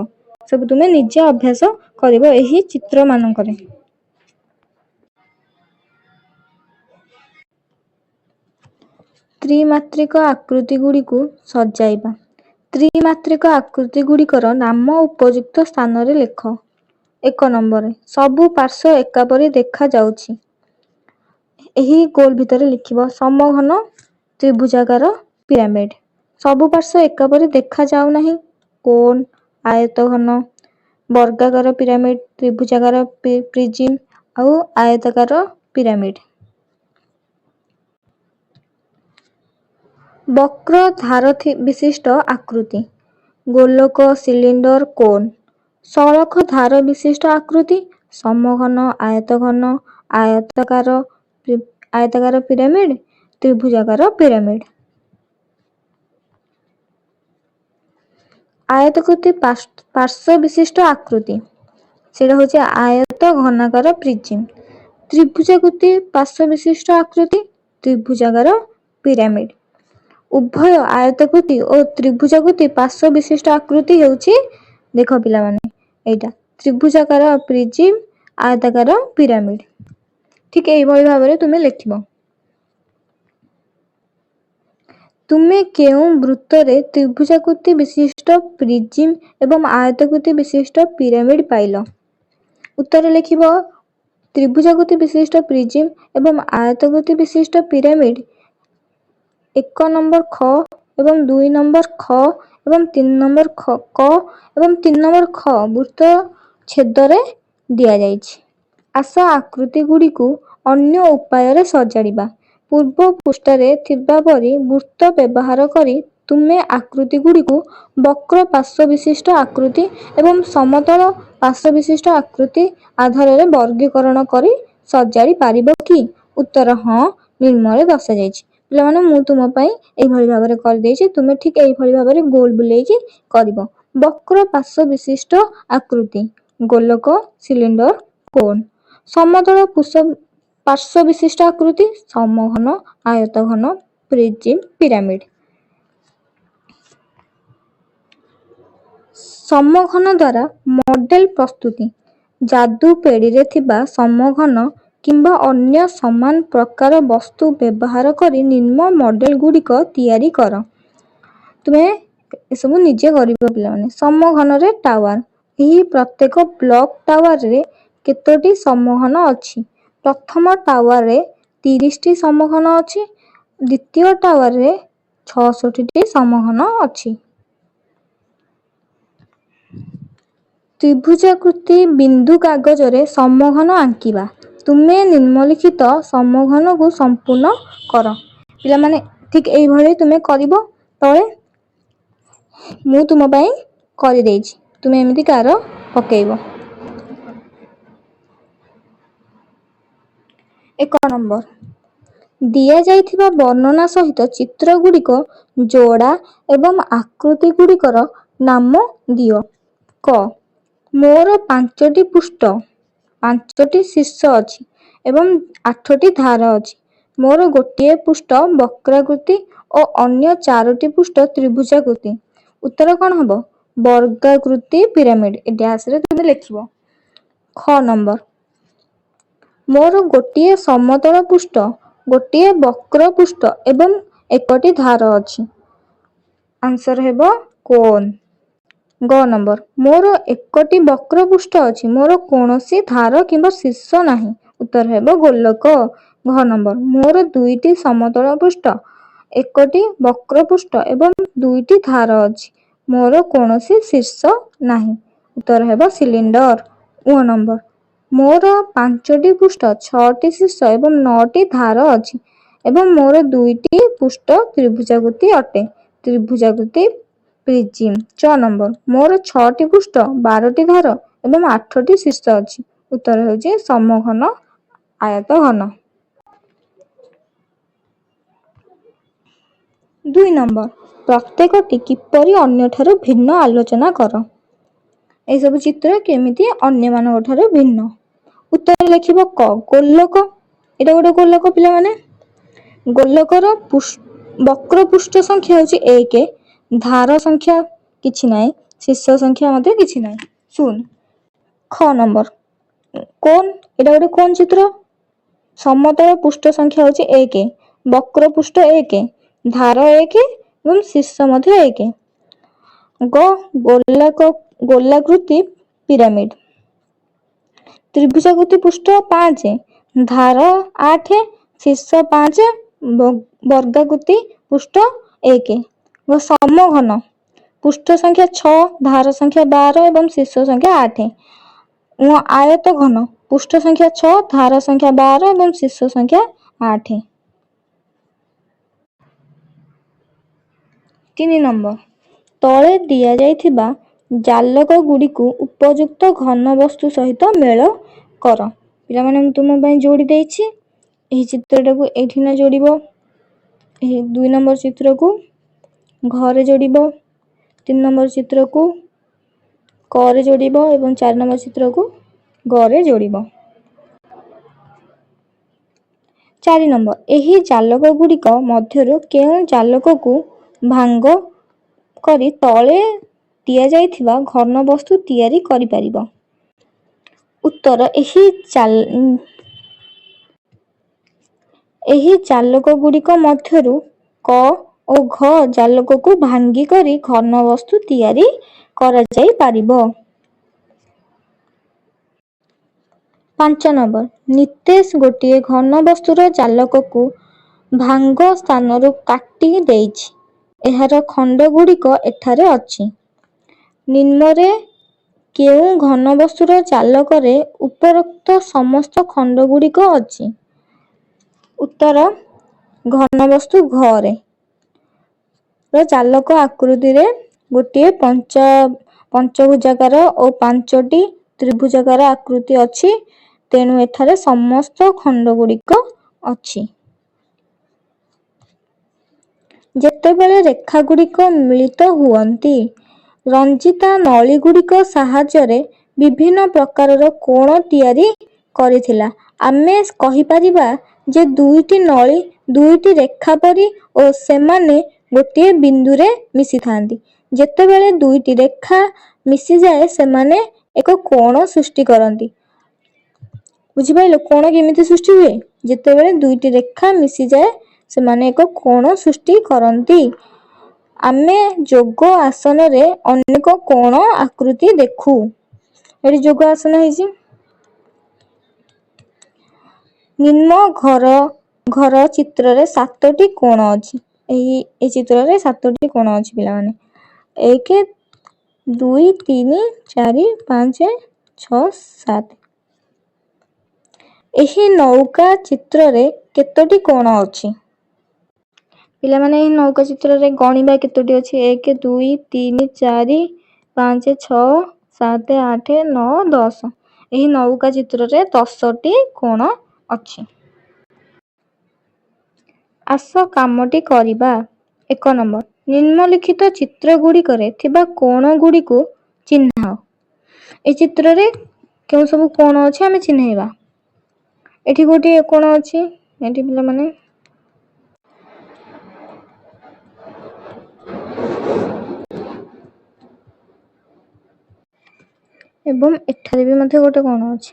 ସବୁ ତୁମେ ନିଜେ ଅଭ୍ୟାସ କରିବ ଏହି ଚିତ୍ର ମାନଙ୍କରେ। ତ୍ରିମାତ୍ରିକ ଆକୃତି ଗୁଡ଼ିକୁ ସଜାଇବା। ତ୍ରିମାତ୍ରିକ ଆକୃତି ଗୁଡ଼ିକର ନାମ ଉପଯୁକ୍ତ ସ୍ଥାନରେ ଲେଖ। 1 ନମ୍ବରରେ ସବୁ ପାର୍ଶ୍ୱ ଏକାପରି ଦେଖାଯାଉଛି। ଏହି ଗୋଲ ଭିତରେ ଲେଖିବ ସମଘନ ତ୍ରିଭୁଜାକାର ପିରାମିଡ। ସବୁ ପାର୍ଶ୍ୱ ଏକାପରି ଦେଖାଯାଉନାହିଁ। କୋନ, ଆୟତଘନ, ବର୍ଗାକାର ପିରାମିଡ, ତ୍ରିଭୁଜାକାର ପ୍ରିଜିମ ଆଉ ଆୟତାକାର ପିରାମିଡ। ବକ୍ର ଧାର ବିଶିଷ୍ଟ ଆକୃତି। ଗୋଲକ, ସିଲିଣ୍ଡର, କୋନ। ସଳଖ ଧାର ବିଶିଷ୍ଟ ଆକୃତି। ସମଘନ, ଆୟତଘନ, ଆୟତାକାର ପିରାମିଡ, ତ୍ରିଭୁଜାକାର ପିରାମିଡ। ଆୟତାକୃତି ପାର୍ଶ୍ୱ ବିଶିଷ୍ଟ ଆକୃତି, ସେଟା ହଉଛି ଆୟତ ଘନାକାର ପ୍ରିଜିମ। ତ୍ରିଭୁଜାକୃତି ପାର୍ଶ୍ୱ ବିଶିଷ୍ଟ ଆକୃତି, ତ୍ରିଭୁଜାକାର ପିରାମିଡ। ଉଭୟ ଆୟତାକୃତି ଓ ତ୍ରିଭୁଜାକୃତି ପାର୍ଶ୍ୱ ବିଶିଷ୍ଟ ଆକୃତି ହେଉଛି, ଦେଖ ପିଲାମାନେ, ଏଇଟା ତ୍ରିଭୁଜାକାର ପ୍ରିଜିମ, ଆୟତାକାର ପିରାମିଡ। ଠିକ ଏଇଭଳି ଭାବରେ ତୁମେ ଲେଖିବ। ତୁମେ କେଉଁ ବୃତ୍ତରେ ତ୍ରିଭୁଜାକୃତି ବିଶିଷ୍ଟ ପ୍ରିଜିମ ଏବଂ ଆୟତାକୃତି ବିଶିଷ୍ଟ ପିରାମିଡ ପାଇଲ? ଉତ୍ତର ଲେଖିବ ତ୍ରିଭୁଜାକୃତି ବିଶିଷ୍ଟ ପ୍ରିଜିମ ଏବଂ ଆୟତାକୃତି ବିଶିଷ୍ଟ ପିରାମିଡ 1 ନମ୍ବର ଖ ଏବଂ 2 ନମ୍ବର ଖ ଏବଂ 3 ନମ୍ବର କ ଏବଂ 3 ନମ୍ବର ଖ ବୃତ୍ତ ଛେଦରେ ଦିଆଯାଇଛି। ଆସ ଆକୃତି ଗୁଡ଼ିକୁ ଅନ୍ୟ ଉପାୟରେ ସଜାଡ଼ିବା। ପୂର୍ବ ପୃଷ୍ଠାରେ ଥିବା ପରି ବୃତ୍ତ ବ୍ୟବହାର କରି ତୁମେ ଆକୃତି ଗୁଡ଼ିକୁ ବକ୍ର ପାର୍ଶ୍ୱ ବିଶିଷ୍ଟ ଆକୃତି ଏବଂ ସମତଳ ପାର୍ଶ୍ୱ ବିଶିଷ୍ଟ ଆକୃତି ଆଧାରରେ ବର୍ଗୀକରଣ କରି ସଜାଡ଼ି ପାରିବ କି? ଉତ୍ତର ହଁ, ନିମ୍ନରେ ଦର୍ଶାଯାଇଛି। ପିଲାମାନେ, ମୁଁ ତୁମ ପାଇଁ ଏଇଭଳି ଭାବରେ କରିଦେଇଛି। ତୁମେ ଠିକ ଏଇଭଳି ଭାବରେ ଗୋଲ ବୁଲେଇକି କରିବ। ବକ୍ର ପାର୍ଶ୍ୱ ବିଶିଷ୍ଟ ଆକୃତି, ଗୋଲକ, ସିଲିଣ୍ଡର, କୋନ। ସମତଳ ପାର୍ଶ୍ୱ ବିଶିଷ୍ଟ ଆକୃତି, ସମଘନ, ଆୟତଘନ, ପ୍ରିଜିମ, ପିରାମିଡ। ସମଘନ ଦ୍ୱାରା ମଡେଲ ପ୍ରସ୍ତୁତି। ଯାଦୁ ପେଡ଼ିରେ ଥିବା ସମଘନ କିମ୍ବା ଅନ୍ୟ ସମାନ ପ୍ରକାର ବସ୍ତୁ ବ୍ୟବହାର କରି ନିମ୍ନ ମଡେଲ ଗୁଡ଼ିକ ତିଆରି କର। ତୁମେ ଏସବୁ ନିଜେ କରିବ ପିଲାମାନେ। ସମଘନରେ ଟାୱାର। ଏହି ପ୍ରତ୍ୟେକ ବ୍ଲକ ଟାୱାରରେ କେତୋଟି ସମଘନ ଅଛି? ପ୍ରଥମ ଟାୱାରରେ 30ଟି ସମଘନ ଅଛି। ଦ୍ୱିତୀୟ ଟାୱାରରେ 66ଟି ସମଘନ ଅଛି। ତ୍ରିଭୁଜାକୃତି ବିନ୍ଦୁ କାଗଜରେ ସମଘନ ଆଙ୍କିବା। ତୁମେ ନିମ୍ନଲିଖିତ ସମଘନକୁ ସମ୍ପୂର୍ଣ୍ଣ କର। ପିଲାମାନେ, ଠିକ ଏଇଭଳି ତୁମେ କରିବ। ତଳେ ମୁଁ ତୁମ ପାଇଁ କରିଦେଇଛି, ତୁମେ ଏମିତି କାର ପକେଇବ। 1 ନମ୍ବର ଦିଆଯାଇଥିବା ବର୍ଣ୍ଣନା ସହିତ ଚିତ୍ର ଗୁଡ଼ିକ ଯୋଡ଼ା ଏବଂ ଆକୃତି ଗୁଡ଼ିକର ନାମ ଦିଅ। କ. ମୋର 5ଟି ପୃଷ୍ଠ, 5ଟି ଶୀର୍ଷ ଅଛି ଏବଂ 8ଟି ଧାର ଅଛି। ମୋର ଗୋଟିଏ ପୃଷ୍ଠ ବକ୍ରାକୃତି ଓ ଅନ୍ୟ 4ଟି ପୃଷ୍ଠ ତ୍ରିଭୁଜାକୃତି। ଉତ୍ତର କ'ଣ ହବ? ବର୍ଗାକୃତି ପିରାମିଡ। ଏ ଡ୍ୟାସରେ ତୁମେ ଲେଖିବ। ଖ ନମ୍ବର ମୋର ଗୋଟିଏ ସମତଳ ପୃଷ୍ଠ, ଗୋଟିଏ ବକ୍ର ପୃଷ୍ଠ ଏବଂ 1ଟି ଧାର ଅଛି। ଆନ୍ସର ହେବ କୋନ। ଗ ନମ୍ବର ମୋର 1ଟି ବକ୍ର ପୃଷ୍ଠ ଅଛି, ମୋର କୌଣସି ଧାର କିମ୍ବା ଶୀର୍ଷ ନାହିଁ। ଉତ୍ତର ହେବ ଗୋଲକ। ଘ ନମ୍ବର ମୋର 2ଟି ସମତଳ ପୃଷ୍ଠ, 1ଟି ବକ୍ର ପୃଷ୍ଠ ଏବଂ 2ଟି ଧାର ଅଛି। ମୋର କୌଣସି ଶୀର୍ଷ ନାହିଁ। ଉତ୍ତର ହେବ ସିଲିଣ୍ଡର। ଙ ନମ୍ବର ମୋର 5ଟି ପୃଷ୍ଠ, 6ଟି ଶୀର୍ଷ ଏବଂ 9ଟି ଧାର ଅଛି ଏବଂ ମୋର 2ଟି ପୃଷ୍ଠ ତ୍ରିଭୁଜାକୃତି ଅଟେ। ତ୍ରିଭୁଜାକୃତି ପ୍ରିଜିମ। ଚ ନମ୍ବର ମୋର 6ଟି ପୃଷ୍ଠ, 12ଟି ଧାର ଏବଂ 8ଟି ଶୀର୍ଷ ଅଛି। ଉତ୍ତର ହେଉଛି ସମଘନ, ଆୟତଘନ। 2 ନମ୍ବର, ପ୍ରତ୍ୟେକଟି କିପରି ଅନ୍ୟଠାରୁ ଭିନ୍ନ ଆଲୋଚନା କର। ଏସବୁ ଚିତ୍ର କେମିତି ଅନ୍ୟମାନଙ୍କ ଠାରୁ ଭିନ୍ନ। ଉତ୍ତର ଲେଖିବ କ, ଗୋଲକ। ଏଇଟା ଗୋଟେ ଗୋଲକ ପିଲାମାନେ। ଗୋଲକର ବକ୍ର ପୃଷ୍ଠ ସଂଖ୍ୟା ହେଉଛି 1, ଧାର ସଂଖ୍ୟା କିଛି ନାହିଁ, ଶୀର୍ଷ ସଂଖ୍ୟା ମଧ୍ୟ କିଛି ନାହିଁ। ଶୁଣ, ଖ ନମ୍ବର, କୋନ୍। ଏଇଟା ଗୋଟେ କୋନ୍ ଚିତ୍ର। ସମତଳ ପୃଷ୍ଠ ସଂଖ୍ୟା ହେଉଛି 1, ବକ୍ର ପୃଷ୍ଠ 1, ଧାର 1 ଏବଂ ଶୀର୍ଷ ମଧ୍ୟ 1। ଗ, ଗୋଲାକୃତି ପିରାମିଡ। ତ୍ରିଭୁଜାକୃତି ପୃଷ୍ଠ 5, ଧାର 8, ଶୀର୍ଷ 5, ବର୍ଗାକୃତି ପୃଷ୍ଠ 1। ସମଘନ ପୃଷ୍ଠ ସଂଖ୍ୟା 6, ଧାର ସଂଖ୍ୟା 12 ଏବଂ ଶୀର୍ଷ ସଂଖ୍ୟା 8। ଆୟତ ଘନ ପୃଷ୍ଠ ସଂଖ୍ୟା 6, ଧାର ସଂଖ୍ୟା 12 ଏବଂ ଶୀର୍ଷ ସଂଖ୍ୟା 8। 3 ନମ୍ବର, ତଳେ ଦିଆଯାଇଥିବା ଜାଲକ ଗୁଡ଼ିକୁ ଉପଯୁକ୍ତ ଘନ ବସ୍ତୁ ସହିତ ମେଳ କର। ପିଲାମାନେ ମୁଁ ତୁମ ପାଇଁ ଯୋଡ଼ି ଦେଇଛି। ଏହି ଚିତ୍ରଟାକୁ ଏଇଠି ନା ଯୋଡ଼ିବ, ଏହି 2 ନମ୍ବର ଚିତ୍ରକୁ ଘରେ ଯୋଡ଼ିବ, 3 ନମ୍ବର ଚିତ୍ରକୁ କରେ ଯୋଡ଼ିବ ଏବଂ 4 ନମ୍ବର ଚିତ୍ରକୁ ଗରେ ଯୋଡ଼ିବ। 4 ନମ୍ବର, ଏହି ଜାଲକ ଗୁଡ଼ିକ ମଧ୍ୟରୁ କେଉଁ ଜାଲକକୁ ଭାଙ୍ଗ କରି ତଳେ ଦିଆଯାଇଥିବା ଘନ ବସ୍ତୁ ତିଆରି କରିପାରିବ। ଉତ୍ତର, ଏହି ଜାଲକ ଗୁଡ଼ିକ ମଧ୍ୟରୁ କ ଓ ଘ ଜାଲକକୁ ଭାଙ୍ଗି କରି ଘନ ବସ୍ତୁ ତିଆରି କରାଯାଇପାରିବ। 5 ନମ୍ବର, ନିତେଶ ଗୋଟିଏ ଘନ ବସ୍ତୁର ଜାଲକକୁ ଭାଙ୍ଗ ସ୍ଥାନରୁ କାଟି ଦେଇଛି। ଏହାର ଖଣ୍ଡ ଗୁଡ଼ିକ ଏଠାରେ ଅଛି। ନିମ୍ନରେ କେଉଁ ଘନ ବସ୍ତୁର ଜାଲକରେ ଉପରୋକ୍ତ ସମସ୍ତ ଖଣ୍ଡ ଗୁଡ଼ିକ ଅଛି। ଉତ୍ତର, ଘନ ବସ୍ତୁ ଘରେ ଜାଲକ ଆକୃତିରେ ଗୋଟିଏ ପଞ୍ଚଭୁଜାକାର ଓ 5ଟି ତ୍ରିଭୁଜାକାର ଆକୃତି ଅଛି, ତେଣୁ ଏଠାରେ ସମସ୍ତ ଖଣ୍ଡ ଗୁଡ଼ିକ ଅଛି। ଯେତେବେଳେ ରେଖା ଗୁଡ଼ିକ ମିଳିତ ହୁଅନ୍ତି, ରଞ୍ଜିତା ନଳୀ ଗୁଡ଼ିକ ସାହାଯ୍ୟରେ ବିଭିନ୍ନ ପ୍ରକାରର କୋଣ ତିଆରି କରିଥିଲା। ଆମେ କହିପାରିବା ଯେ ଦୁଇଟି ନଳୀ ଦୁଇଟି ରେଖା ପରି ଓ ସେମାନେ ଗୋଟିଏ ବିନ୍ଦୁରେ ମିଶିଥାନ୍ତି। ଯେତେବେଳେ ଦୁଇଟି ରେଖା ମିଶିଯାଏ ସେମାନେ ଏକ କୋଣ ସୃଷ୍ଟି କରନ୍ତି। ବୁଝିପାରିଲ, କୋଣ କେମିତି ସୃଷ୍ଟି ହୁଏ? ଯେତେବେଳେ ଦୁଇଟି ରେଖା ମିଶିଯାଏ ସେମାନେ ଏକ କୋଣ ସୃଷ୍ଟି କରନ୍ତି। ଆମେ ଯୋଗ ଆସନରେ ଅନେକ କୋଣ ଆକୃତି ଦେଖୁ। ଏଠି ଯୋଗ ଆସନ ହେଇଛି। ନିମ୍ନ ଘର ଚିତ୍ରରେ 7ଟି କୋଣ ଅଛି। ଏହି ଚିତ୍ରରେ 7ଟି କୋଣ ଅଛି ପିଲାମାନେ। 1, 2, 3, 4, 5, 6, 7। ଏହି ନୌକା ଚିତ୍ରରେ କେତୋଟି କୋଣ ଅଛି? ପିଲାମାନେ ଏହି ନୌକା ଚିତ୍ରରେ ଗଣିବା କେତୋଟି ଅଛି? 1, 2, 3, 4, 5, 6, 7, 8, 9, 10। ଏହି ନୌକା ଚିତ୍ରରେ 10ଟି କୋଣ ଅଛି। ଆସ କାମଟି କରିବା। 1 ନମ୍ବର, ନିମ୍ନଲିଖିତ ଚିତ୍ର ଗୁଡ଼ିକରେ ଥିବା କୋଣ ଗୁଡ଼ିକୁ ଚିହ୍ନାଅ। ଏହି ଚିତ୍ରରେ କେଉଁ ସବୁ କୋଣ ଅଛି ଆମେ ଚିହ୍ନେଇବା। ଏଠି ଗୋଟିଏ କୋଣ ଅଛି, ଏଠି ପିଲାମାନେ ଏବଂ ଏଠାରେ ବି ମଧ୍ୟ ଗୋଟେ କୋଣ ଅଛି।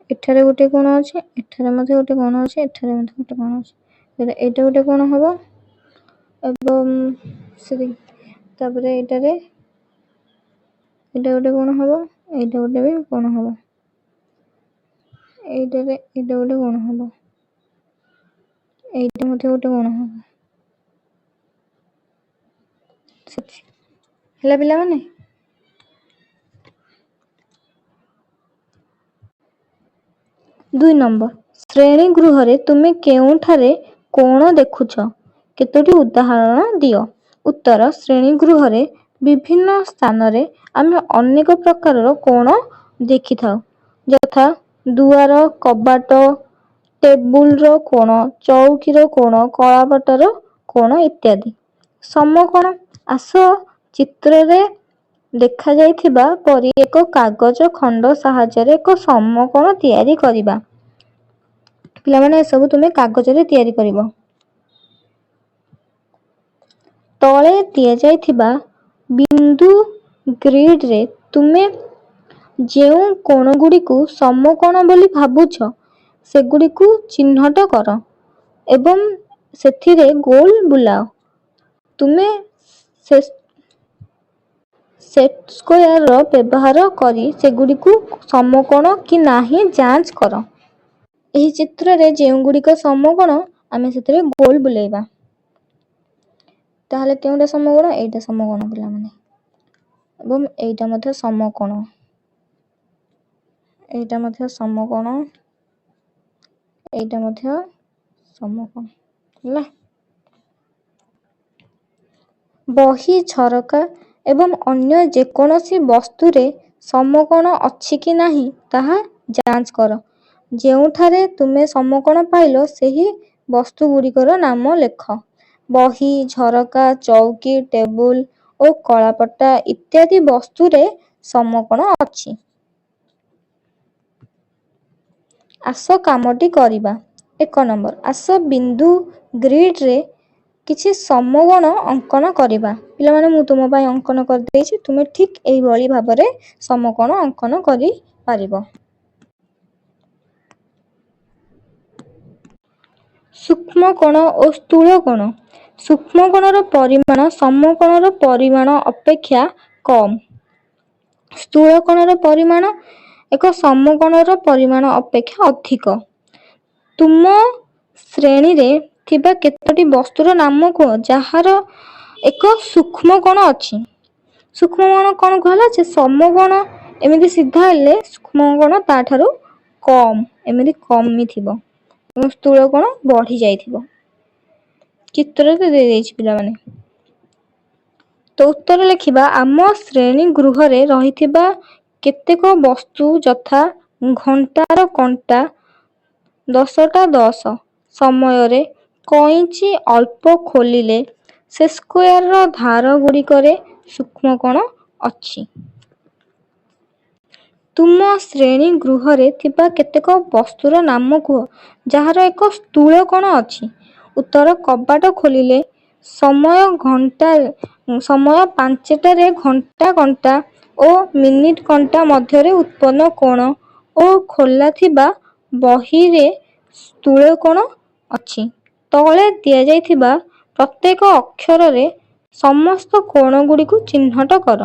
ଏଠାରେ ଗୋଟେ କୋଣ ଅଛି, ଏଠାରେ ମଧ୍ୟ ଗୋଟେ କୋଣ ଅଛି, ଏଠାରେ ମଧ୍ୟ ଗୋଟେ କୋଣ ଅଛି। ଏଇଟା ଗୋଟେ କୋଣ ହବ ଏବଂ ତାପରେ ଏଇଟାରେ ଏଇଟା ଗୋଟେ କୋଣ ହବ, ଏଇଟା ଗୋଟେ ବି କୋଣ ହବ, ଏଇଟାରେ ଏଇଟା ଗୋଟେ କୋଣ ହବ, ଏଇଟା ମଧ୍ୟ ଗୋଟେ କୋଣ ହବ। ହେଲା ପିଲାମାନେ? ଦୁଇ ନମ୍ବର, ଶ୍ରେଣୀ ଗୃହରେ ତୁମେ କେଉଁଠାରେ କୋଣ ଦେଖୁଛ? କେତୋଟି ଉଦାହରଣ ଦିଅ। ଉତ୍ତର, ଶ୍ରେଣୀ ଗୃହରେ ବିଭିନ୍ନ ସ୍ଥାନରେ ଆମେ ଅନେକ ପ୍ରକାରର କୋଣ ଦେଖିଥାଉ, ଯଥା ଦୁଆର, କବାଟ, ଟେବୁଲର କୋଣ, ଚୌକିର କୋଣ, କଳାପଟାର କୋଣ ଇତ୍ୟାଦି। ସମକୋଣ। ଆସ ଚିତ୍ରରେ ଦେଖାଯାଇଥିବା ପରି ଏକ କାଗଜ ଖଣ୍ଡ ସାହାଯ୍ୟରେ ଏକ ସମକୋଣ ତିଆରି କରିବା। ପିଲାମାନେ ଏସବୁ ତୁମେ କାଗଜରେ ତିଆରି କରିବ। ତଳେ ଦିଆଯାଇଥିବା ବିନ୍ଦୁ ଗ୍ରିଡରେ ତୁମେ ଯେଉଁ କୋଣଗୁଡ଼ିକୁ ସମକୋଣ ବୋଲି ଭାବୁଛ ସେଗୁଡ଼ିକୁ ଚିହ୍ନଟ କର ଏବଂ ସେଥିରେ ଗୋଲ ବୁଲାଅ। ତୁମେ ସେଟ୍ ସ୍କୋୟାରର ବ୍ୟବହାର କରି ସେଗୁଡ଼ିକୁ ସମକୋଣ କି ନାହିଁ ଯାଞ୍ଚ କର। ଏହି ଚିତ୍ରରେ ଯେଉଁଗୁଡ଼ିକ ସମକୋଣ ଆମେ ସେଥିରେ ଗୋଲ ବୁଲେଇବା। ତାହେଲେ କେଉଁଟା ସମକୋଣ? ଏଇଟା ସମକୋଣ ପିଲାମାନେ। ଏବଂ ଏଇଟା ମଧ୍ୟ ସମକୋଣ। ଏଇଟା ମଧ୍ୟ ସମକୋଣ। ଏଇଟା ମଧ୍ୟ ସମକୋଣ ହେଲା। ବହି, ଝରକା ଏବଂ ଅନ୍ୟ ଯେକୌଣସି ବସ୍ତୁରେ ସମକୋଣ ଅଛି କି ନାହିଁ ତାହା ଯାଞ୍ଚ କର। ଯେଉଁଠାରେ ତୁମେ ସମକୋଣ ପାଇଲ ସେହି ବସ୍ତୁଗୁଡ଼ିକର ନାମ ଲେଖ। ବହି, ଝରକା, ଚୌକି, ଟେବୁଲ ଓ କଳାପଟା ଇତ୍ୟାଦି ବସ୍ତୁରେ ସମକୋଣ ଅଛି। ଆସ କାମଟି କରିବା। 1 ନମ୍ବର, ଆସ ବିନ୍ଦୁ ଗ୍ରିଡରେ କିଛି ସମକୋଣ ଅଙ୍କନ କରିବା। ପିଲାମାନେ ମୁଁ ତୁମ ପାଇଁ ଅଙ୍କନ କରିଦେଇଛି। ତୁମେ ଠିକ୍ ଏଇଭଳି ଭାବରେ ସମକୋଣ ଅଙ୍କନ କରିପାରିବ। ସୂକ୍ଷ୍ମ କୋଣ ଓ ସ୍ଥୂଳ କୋଣ। ସୂକ୍ଷ୍ମ କୋଣର ପରିମାଣ ସମକୋଣର ପରିମାଣ ଅପେକ୍ଷା କମ୍। ସ୍ଥୂଳ କୋଣର ପରିମାଣ ଏକ ସମକୋଣର ପରିମାଣ ଅପେକ୍ଷା ଅଧିକ। ତୁମ ଶ୍ରେଣୀରେ ଥିବା କେତୋଟି ବସ୍ତୁର ନାମ କୁହ ଯାହାର ଏକ ସୂକ୍ଷ୍ମ କୋଣ ଅଛି। ସୂକ୍ଷ୍ମ କୋଣ କ'ଣ କୁହାଗଲା? ଯେ ସମକୋଣ ଏମିତି ସିଧା ହେଲେ ସୂକ୍ଷ୍ମ କୋଣ ତାଠାରୁ କମ୍, ଏମିତି କମିଥିବ ଏବଂ ସ୍ଥୂଳ କୋଣ ବଢି ଯାଇଥିବ। ଚିତ୍ରରେ ଦେଇଦେଇଛି ପିଲାମାନେ। ତ ଉତ୍ତର ଲେଖିବା। ଆମ ଶ୍ରେଣୀ ଗୃହରେ ରହିଥିବା କେତେକ ବସ୍ତୁ ଯଥା ଘଣ୍ଟାର କଣ୍ଟା 10ଟା 10 ସମୟରେ କଇଁଚି ଅଳ୍ପ ଖୋଲିଲେ ସେ ସ୍କୋୟାରର ଧାର ଗୁଡ଼ିକରେ ସୂକ୍ଷ୍ମ କୋଣ ଅଛି। ତୁମ ଶ୍ରେଣୀ ଗୃହରେ ଥିବା କେତେକ ବସ୍ତୁର ନାମ କୁହ ଯାହାର ଏକ ସ୍ଥୂଳ କୋଣ ଅଛି। ଉତ୍ତର, କବାଟ ଖୋଲିଲେ ସମୟ 5ଟାରେ ଘଣ୍ଟା କଣ୍ଟା ଓ ମିନିଟ୍ କଣ୍ଟା ମଧ୍ୟରେ ଉତ୍ପନ୍ନ କୋଣ ଓ ଖୋଲା ଥିବା ବହିରେ ସ୍ଥୂଳ କୋଣ ଅଛି। ତଳେ ଦିଆଯାଇଥିବା ପ୍ରତ୍ୟେକ ଅକ୍ଷରରେ ସମସ୍ତ କୋଣଗୁଡ଼ିକୁ ଚିହ୍ନଟ କର।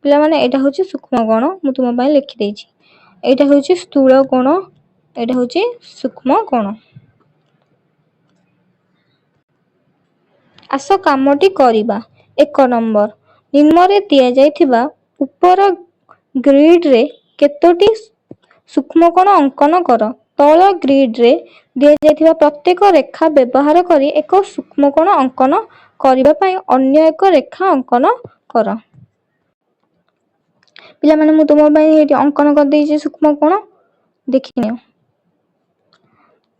ପିଲାମାନେ ଏଇଟା ହେଉଛି ସୂକ୍ଷ୍ମ କୋଣ, ମୁଁ ତୁମ ପାଇଁ ଲେଖିଦେଇଛି। ଏଇଟା ହେଉଛି ସ୍ଥୂଳ କୋଣ, ଏଇଟା ହେଉଛି ସୂକ୍ଷ୍ମ କୋଣ। ଆସ କାମଟି କରିବା। 1 ନମ୍ବର, ନିମ୍ନରେ ଦିଆଯାଇଥିବା ଉପର ଗ୍ରିଡରେ କେତୋଟି ସୂକ୍ଷ୍ମ କୋଣ ଅଙ୍କନ କର। ତଳ ଗ୍ରିଡରେ ଦିଆଯାଇଥିବା ପ୍ରତ୍ୟେକ ରେଖା ବ୍ୟବହାର କରି ଏକ ସୂକ୍ଷ୍ମ କୋଣ ଅଙ୍କନ କରିବା ପାଇଁ ଅନ୍ୟ ଏକ ରେଖା ଅଙ୍କନ କର। ପିଲାମାନେ ମୁଁ ତୁମ ପାଇଁ ଏଠି ଅଙ୍କନ କରିଦେଇଛି ସୂକ୍ଷ୍ମ କୋଣ, ଦେଖିନିଅ।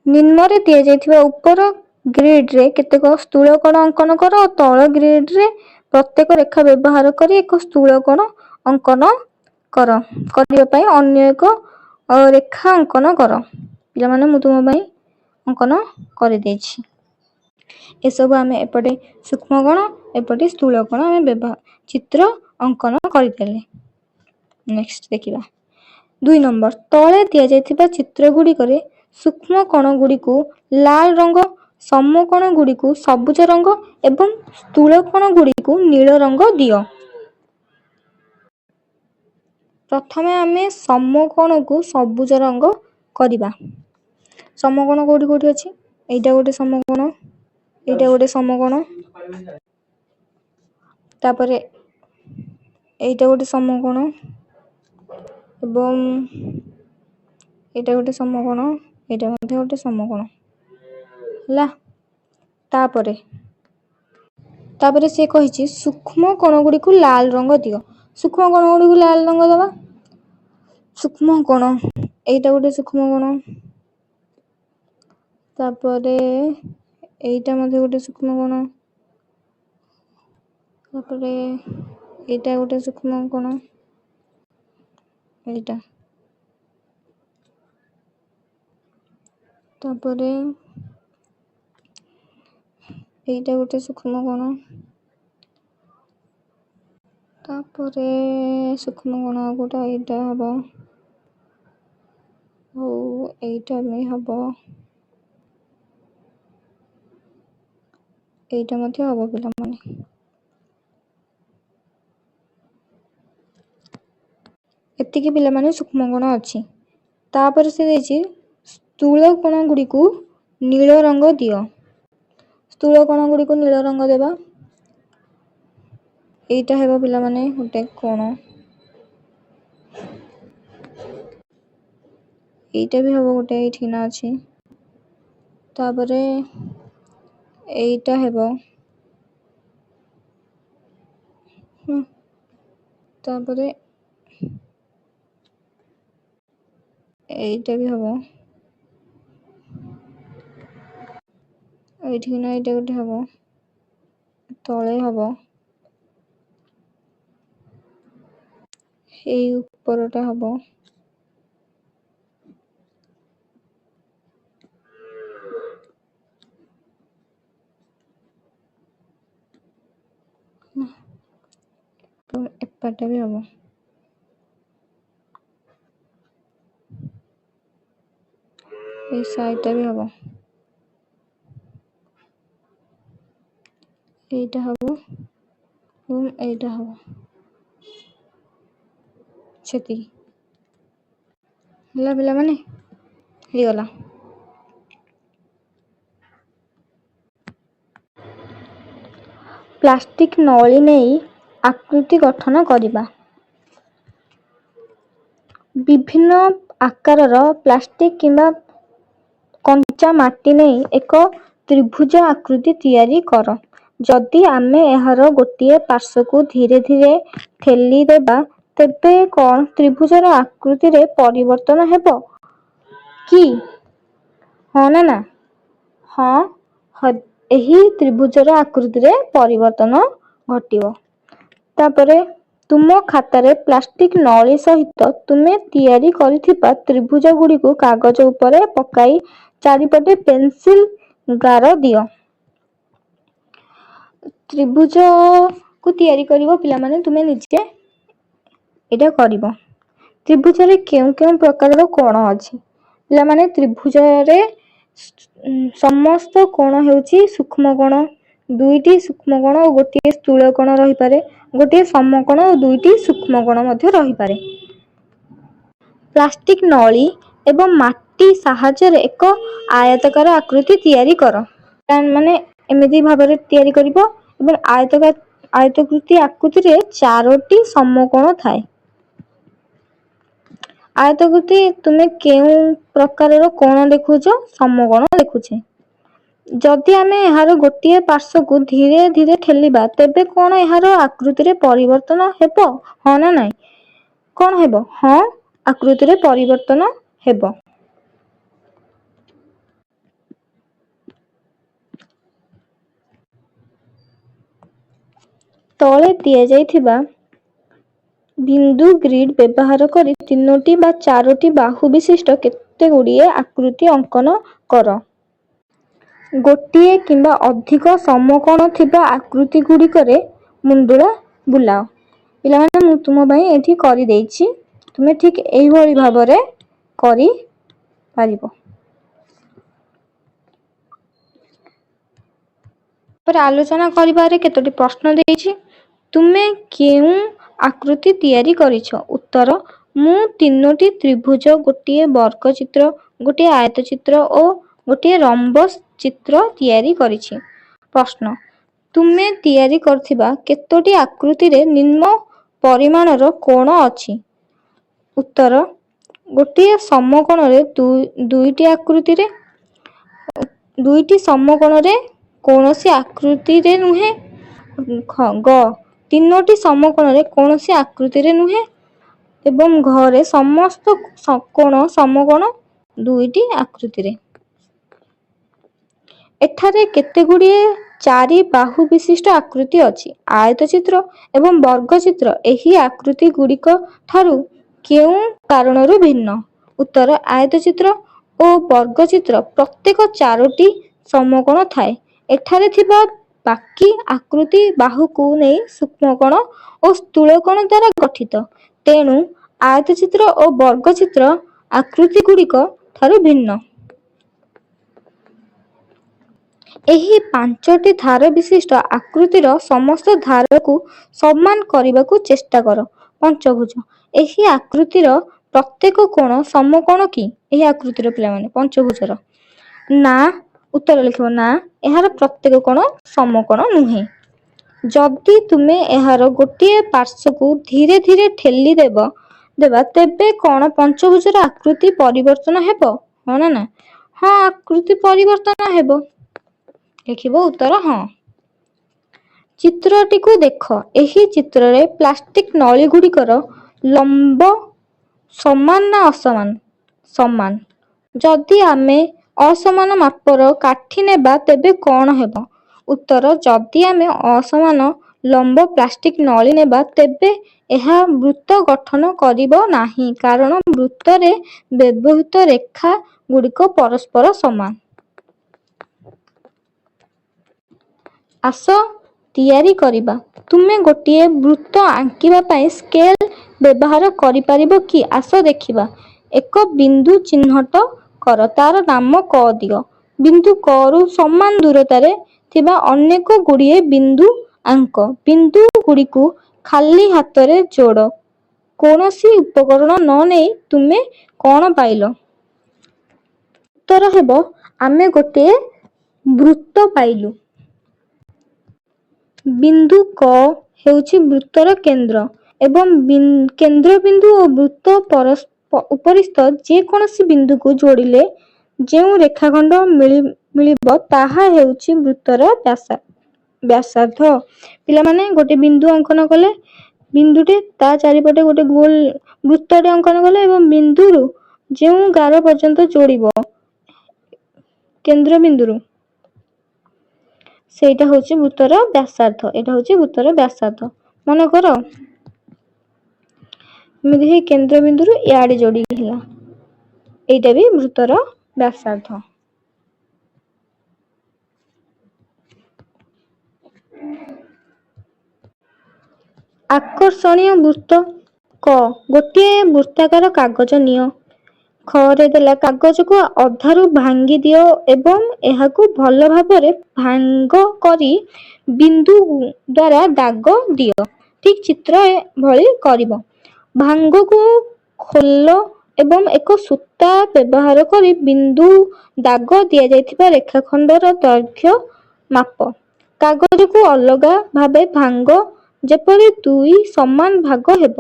ନିମ୍ନରେ ଦିଆଯାଇଥିବା ଉପର ଗ୍ରିଡରେ କେତେକ ସ୍ଥୂଳ କୋଣ ଅଙ୍କନ କର ଓ ତଳ ଗ୍ରିଡରେ ପ୍ରତ୍ୟେକ ରେଖା ବ୍ୟବହାର କରି ଏକ ସ୍ଥୂଳ କୋଣ ଅଙ୍କନ କରିବା ପାଇଁ ଅନ୍ୟ ଏକ ରେଖା ଅଙ୍କନ କର। ପିଲାମାନେ ମୁଁ ତୁମ ପାଇଁ ଅଙ୍କନ କରିଦେଇଛି। ଏସବୁ ଆମେ ଏପଟେ ସୂକ୍ଷ୍ମ କୋଣ, ଏପଟେ ସ୍ଥୂଳ କୋଣ ଆମେ ଚିତ୍ର ଅଙ୍କନ କରିଦେଲେ। ନେକ୍ସଟ ଦେଖିବା। 2 ନମ୍ବର, ତଳେ ଦିଆଯାଇଥିବା ଚିତ୍ର ଗୁଡ଼ିକରେ ସୂକ୍ଷ୍ମ କୋଣ ଗୁଡ଼ିକୁ ଲାଲ ରଙ୍ଗ, ସମକୋଣ ଗୁଡ଼ିକୁ ସବୁଜ ରଙ୍ଗ ଏବଂ ସ୍ଥୂଳ କୋଣ ଗୁଡ଼ିକୁ ନୀଳ ରଙ୍ଗ ଦିଅ। ପ୍ରଥମେ ଆମେ ସମକୋଣକୁ ସବୁଜ ରଙ୍ଗ କରିବା। ସମକୋଣ କୋଉଠି କୋଉଠି ଅଛି? ଏଇଟା ଗୋଟେ ସମକୋଣ, ଏଇଟା ଗୋଟେ ସମକୋଣ, ତାପରେ ଏଇଟା ଗୋଟେ ସମକୋଣ ଏବଂ ଏଇଟା ଗୋଟେ ସମକୋଣ, ଏଇଟା ମଧ୍ୟ ଗୋଟେ ସମକୋଣ ହେଲା। ତାପରେ ସେ କହିଛି ସୂକ୍ଷ୍ମ କୋଣ ଗୁଡ଼ିକୁ ଲାଲ ରଙ୍ଗ ଦିଅ। ସୂକ୍ଷ୍ମ କୋଣ ଗୁଡ଼ିକୁ ଲାଲ ରଙ୍ଗ ଦେବା। ସୂକ୍ଷ୍ମ କୋଣ, ଏଇଟା ଗୋଟେ ସୂକ୍ଷ୍ମ କୋଣ, ତାପରେ ଏଇଟା ମଧ୍ୟ ଗୋଟେ ସୂକ୍ଷ୍ମ କୋଣ, ତାପରେ ଏଇଟା ଗୋଟେ ସୂକ୍ଷ୍ମ କୋଣ, ଏଇଟା ତାପରେ ଏଇଟା ଗୋଟେ ସୂକ୍ଷ୍ମ କୋଣ, ତାପରେ ସୂକ୍ଷ୍ମ କୋଣ ଆଉ ଗୋଟେ ଏଇଟା ହବ, ଆଉ ଏଇଟା ବି ହବ, ଏଇଟା ମଧ୍ୟ ହବ ପିଲାମାନେ। ଏତିକି ପିଲାମାନେ ସୂକ୍ଷ୍ମ କୋଣ ଅଛି। ତାପରେ ସେ ଦେଇଛି ସ୍ଥୂଳ କୋଣ ଗୁଡ଼ିକୁ ନୀଳ ରଙ୍ଗ ଦିଅ। ସ୍ଥୂଳ କୋଣ ଗୁଡ଼ିକୁ ନୀଳ ରଙ୍ଗ ଦେବା। ଏଇଟା ହେବ ପିଲାମାନେ ଗୋଟେ କୋଣ, ଏଇଟା ବି ହବ ଗୋଟେ, ଏଇଠି ନା ଅଛି। ତାପରେ ଏଇଟା ହେବ, ତାପରେ ଏଇଟା ବି ହବ, ଏଇଠି ନା ଏଇଟା ଗୋଟେ ହବ, ତଳେ ହବ, ଏଇ ଉପରଟା ହବ, ଏପଟା ବି ହବ, ଏଇ ସାଇଡଟା ବି ହବ, ଏଇଟା ହବ ଏବଂ ଏଇଟା ହବ। ସେତିକି ହେଲା ପିଲାମାନେ, ହେଇଗଲା। ପ୍ଲାଷ୍ଟିକ ନଳି ନେଇ ଆକୃତି ଗଠନ କରିବା। ବିଭିନ୍ନ ଆକାରର ପ୍ଲାଷ୍ଟିକ କିମ୍ବା କଞ୍ଚା ମାଟି ନେଇ ଏକ ତ୍ରିଭୁଜ ଆକୃତି ତିଆରି କର। ଯଦି ଆମେ ଏହାର ଗୋଟିଏ ପାର୍ଶ୍ୱକୁ ଧୀରେ ଧୀରେ ଠେଲି ଦେବା ତେବେ କଣ ତ୍ରିଭୁଜର ଆକୃତିରେ ପରିବର୍ତ୍ତନ ହେବ କି? ହଁ ନା ନା? ହଁ, ଏହି ତ୍ରିଭୁଜର ଆକୃତିରେ ପରିବର୍ତ୍ତନ ଘଟିବ। ତାପରେ ତୁମ ଖାତାରେ ପ୍ଲାଷ୍ଟିକ ନଳି ସହିତ ତୁମେ ତିଆରି କରିଥିବା ତ୍ରିଭୁଜ ଗୁଡ଼ିକୁ କାଗଜ ଉପରେ ପକାଇ ଚାରିପଟେ ପେନସିଲ ଗାର ଦିଅ। ତ୍ରିଭୁଜକୁ ତିଆରି କରିବ ପିଲାମାନେ, ତୁମେ ନିଜେ ଏଇଟା କରିବ। ତ୍ରିଭୁଜରେ କେଉଁ କେଉଁ ପ୍ରକାରର କୋଣ ଅଛି? ପିଲାମାନେ ତ୍ରିଭୁଜରେ ସମସ୍ତ କୋଣ ହେଉଛି ସୂକ୍ଷ୍ମ କୋଣ। ଦୁଇଟି ସୂକ୍ଷ୍ମ କୋଣ ଓ ଗୋଟିଏ ସ୍ଥୂଳ କୋଣ ରହିପାରେ। ଗୋଟିଏ ସମକୋଣ ଓ ଦୁଇଟି ସୂକ୍ଷ୍ମ କୋଣ ମଧ୍ୟ ରହିପାରେ। ପ୍ଲାଷ୍ଟିକ ନଳି ଏବଂ ମାଟି ସାହାଯ୍ୟରେ ଏକ ଆୟତାକାର ଆକୃତି ତିଆରି କର। ମାନେ ଏମିତି ଭାବରେ ତିଆରି କରିବ ଏବଂ ଆୟତାକୃତି ଆକୃତିରେ ଚାରୋଟି ସମକୋଣ ଥାଏ। ଆୟତାକୃତି ତୁମେ କେଉଁ ପ୍ରକାରର କୋଣ ଦେଖୁଛ? ସମକୋଣ ଦେଖୁଛେ। ଯଦି ଆମେ ଏହାର ଗୋଟିଏ ପାର୍ଶ୍ୱକୁ ଧୀରେ ଧୀରେ ଠେଲିବା ତେବେ କଣ ଏହାର ଆକୃତିରେ ପରିବର୍ତ୍ତନ ହେବ? ହଁ ନା ନାଇଁ? କଣ ହେବ? ହଁ, ଆକୃତିରେ ପରିବର୍ତ୍ତନ ହେବ। ତଳେ ଦିଆଯାଇଥିବା ବିନ୍ଦୁ ଗ୍ରିଡ୍ ବ୍ୟବହାର କରି 3ଟି ବା 4ଟି ବାହୁ ବିଶିଷ୍ଟ କେତେଗୁଡ଼ିଏ ଆକୃତି ଅଙ୍କନ କର। ଗୋଟିଏ କିମ୍ବା ଅଧିକ ସମକୋଣ ଥିବା ଆକୃତି ଗୁଡ଼ିକରେ ମୁଣ୍ଡୁଳ ବୁଲାଅ। ପିଲାମାନେ ମୁଁ ତୁମ ପାଇଁ ଏଠି କରିଦେଇଛି, ତୁମେ ଠିକ ଏଇଭଳି ଭାବରେ କରିପାରିବ। ପରେ ଆଲୋଚନା କରିବାରେ କେତୋଟି ପ୍ରଶ୍ନ ଦେଇଛି। ତୁମେ କେଉଁ ଆକୃତି ତିଆରି କରିଛ? ଉତ୍ତର, ମୁଁ 3ଟି ତ୍ରିଭୁଜ, ଗୋଟିଏ ବର୍ଗ ଚିତ୍ର, ଗୋଟିଏ ଆୟତ ଚିତ୍ର ଓ ଗୋଟିଏ ରମ୍ବସ୍ ଚିତ୍ର ତିଆରି କରିଛି। ପ୍ରଶ୍ନ, ତୁମେ ତିଆରି କରିଥିବା କେତୋଟି ଆକୃତିରେ ନିମ୍ନ ପରିମାଣର କୋଣ ଅଛି? ଉତ୍ତର, ଗୋଟିଏ ସମକୋଣରେ ଦୁଇଟି ସମକୋଣରେ କୌଣସି ଆକୃତିରେ ନୁହେଁ। ଗ, 3ଟି ସମକୋଣରେ କୌଣସି ଆକୃତିରେ ନୁହେଁ ଏବଂ ଘରେ ସମସ୍ତ କୋଣ ସମକୋଣ 2ଟି ଆକୃତିରେ। ଏଠାରେ କେତେଗୁଡ଼ିଏ ଚାରି ବାହୁ ବିଶିଷ୍ଟ ଆକୃତି ଅଛି। ଆୟତ ଚିତ୍ର ଏବଂ ବର୍ଗ ଚିତ୍ର ଏହି ଆକୃତି ଗୁଡ଼ିକ ଠାରୁ କେଉଁ କାରଣରୁ ଭିନ୍ନ? ଉତ୍ତର ଆୟତ ଚିତ୍ର ଓ ବର୍ଗ ଚିତ୍ର ପ୍ରତ୍ୟେକ ଚାରୋଟି ସମକୋଣ ଥାଏ। ଏଠାରେ ଥିବା ବାକି ଆକୃତି ବାହୁକୁ ନେଇ ସୂକ୍ଷ୍ମକୋଣ ଓ ସ୍ଥୂଳକୋଣ ଦ୍ୱାରା ଗଠିତ। ତେଣୁ ଆୟତ ଚିତ୍ର ଓ ବର୍ଗ ଚିତ୍ର ଆକୃତି ଗୁଡ଼ିକ ଠାରୁ ଭିନ୍ନ। ଏହି ପାଞ୍ଚଟି ଧାର ବିଶିଷ୍ଟ ଆକୃତିର ସମସ୍ତ ଧାରକୁ ସମାନ କରିବାକୁ ଚେଷ୍ଟା କର। ପଞ୍ଚଭୁଜ। ଏହି ଆକୃତିର ପ୍ରତ୍ୟେକ କୋଣ ସମକୋଣ କି? ଏହି ଆକୃତିର ପିଲାମାନେ ପଞ୍ଚଭୁଜର ନା, ଉତ୍ତର ଲେଖିବ ନା, ଏହାର ପ୍ରତ୍ୟେକ କୋଣ ସମକୋଣ ନୁହେଁ। ଯଦି ତୁମେ ଏହାର ଗୋଟିଏ ପାର୍ଶ୍ୱକୁ ଧୀରେ ଧୀରେ ଠେଲି ଦେବା ତେବେ କଣ ପଞ୍ଚଭୁଜର ଆକୃତି ପରିବର୍ତ୍ତନ ହେବ? ହଁ ନା ନା? ହଁ, ଆକୃତି ପରିବର୍ତ୍ତନ ହେବ। ଲେଖିବ ଉତ୍ତର ହଁ। ଚିତ୍ରଟିକୁ ଦେଖ। ଏହି ଚିତ୍ରରେ ପ୍ଲାଷ୍ଟିକ ନଳୀ ଗୁଡ଼ିକର ଲମ୍ବ ସମାନ ନା ଅସମାନ? ସମାନ। ଯଦି ଆମେ ଅସମାନ ମାପର କାଠି ନେବା ତେବେ କଣ ହେବ? ଉତ୍ତର ଯଦି ଆମେ ଅସମାନ ଲମ୍ବ ପ୍ଲାଷ୍ଟିକ ନଳୀ ନେବା ତେବେ ଏହା ବୃତ୍ତ ଗଠନ କରିବ ନାହିଁ, କାରଣ ବୃତ୍ତରେ ବ୍ୟବହୃତ ରେଖା ଗୁଡ଼ିକ ପରସ୍ପର ସମାନ। ଆସ ତିଆରି କରିବା। ତୁମେ ଗୋଟିଏ ବୃତ୍ତ ଆଙ୍କିବା ପାଇଁ ସ୍କେଲ ବ୍ୟବହାର କରିପାରିବ କି? ଆସ ଦେଖିବା। ଏକ ବିନ୍ଦୁ ଚିହ୍ନଟ କର, ତାର ନାମ କ ଦିଅ। ବିନ୍ଦୁ କରୁ ସମାନ ଦୂରତାରେ ଥିବା ଅନେକ ଗୁଡ଼ିଏ ବିନ୍ଦୁ ଆଙ୍କ। ବିନ୍ଦୁ ଗୁଡ଼ିକୁ ଖାଲି ହାତରେ ଯୋଡ଼। କୌଣସି ଉପକରଣ ନ ନେଇ ତୁମେ କଣ ପାଇଲ? ଉତ୍ତର ହେବ ଆମେ ଗୋଟିଏ ବୃତ୍ତ ପାଇଲୁ। ବିନ୍ଦୁ କ ହେଉଛି ବୃତ୍ତର କେନ୍ଦ୍ର ଏବଂ କେନ୍ଦ୍ରବିନ୍ଦୁ ଓ ବୃତ୍ତ ଉପରିସ୍ଥ ଯେକୌଣସି ବିନ୍ଦୁକୁ ଯୋଡ଼ିଲେ ଯେଉଁ ରେଖାଖଣ୍ଡ ମିଳିବ ତାହା ହେଉଛି ବୃତ୍ତର ବ୍ୟାସାର୍ଦ୍ଧ। ପିଲାମାନେ ଗୋଟେ ବିନ୍ଦୁ ଅଙ୍କନ କଲେ, ବିନ୍ଦୁଟେ ତା ଚାରିପଟେ ଗୋଟେ ଗୋଲ ବୃତ୍ତଟେ ଅଙ୍କନ କଲେ ଏବଂ ବିନ୍ଦୁରୁ ଯେଉଁ ଗାର ପର୍ଯ୍ୟନ୍ତ ଯୋଡ଼ିବ କେନ୍ଦ୍ରବିନ୍ଦୁରୁ, ସେଇଟା ହଉଛି ବୃତ୍ତର ବ୍ୟାସାର୍ଦ୍ଧ। ଏଇଟା ହଉଛି ବୃତ୍ତର ବ୍ୟାସାର୍ଦ୍ଧ। ମନେ କର, ଏମିତି ହେଇ କେନ୍ଦ୍ରବିନ୍ଦୁରୁ ଇଆଡେ ଯୋଡ଼ିକି ହେଲା, ଏଇଟା ବି ବୃତ୍ତର ବ୍ୟାସାର୍ଦ୍ଧ। ଆକର୍ଷଣୀୟ ବୃତ୍ତ କ। ଗୋଟିଏ ବୃତ୍ତାକାର କାଗଜ ନିଅ। ଖରେ ଦେଲା କାଗଜକୁ ଅଧାରୁ ଭାଙ୍ଗି ଦିଅ ଏବଂ ଏହାକୁ ଭଲ ଭାବରେ ଭାଙ୍ଗ କରି ବିନ୍ଦୁ ଦ୍ୱାରା ଦାଗ ଦିଅ। ଠିକ୍ ଚିତ୍ର ଭଳି କରିବ। ଭାଙ୍ଗକୁ ଖୋଲ ଏବଂ ଏକ ସୂତା ବ୍ୟବହାର କରି ବିନ୍ଦୁ ଦାଗ ଦିଆଯାଇଥିବା ରେଖାଖଣ୍ଡର ଦୈର୍ଘ୍ୟ ମାପ। କାଗଜକୁ ଅଲଗା ଭାବେ ଭାଙ୍ଗ ଯେପରି ଦୁଇ ସମାନ ଭାଗ ହେବ।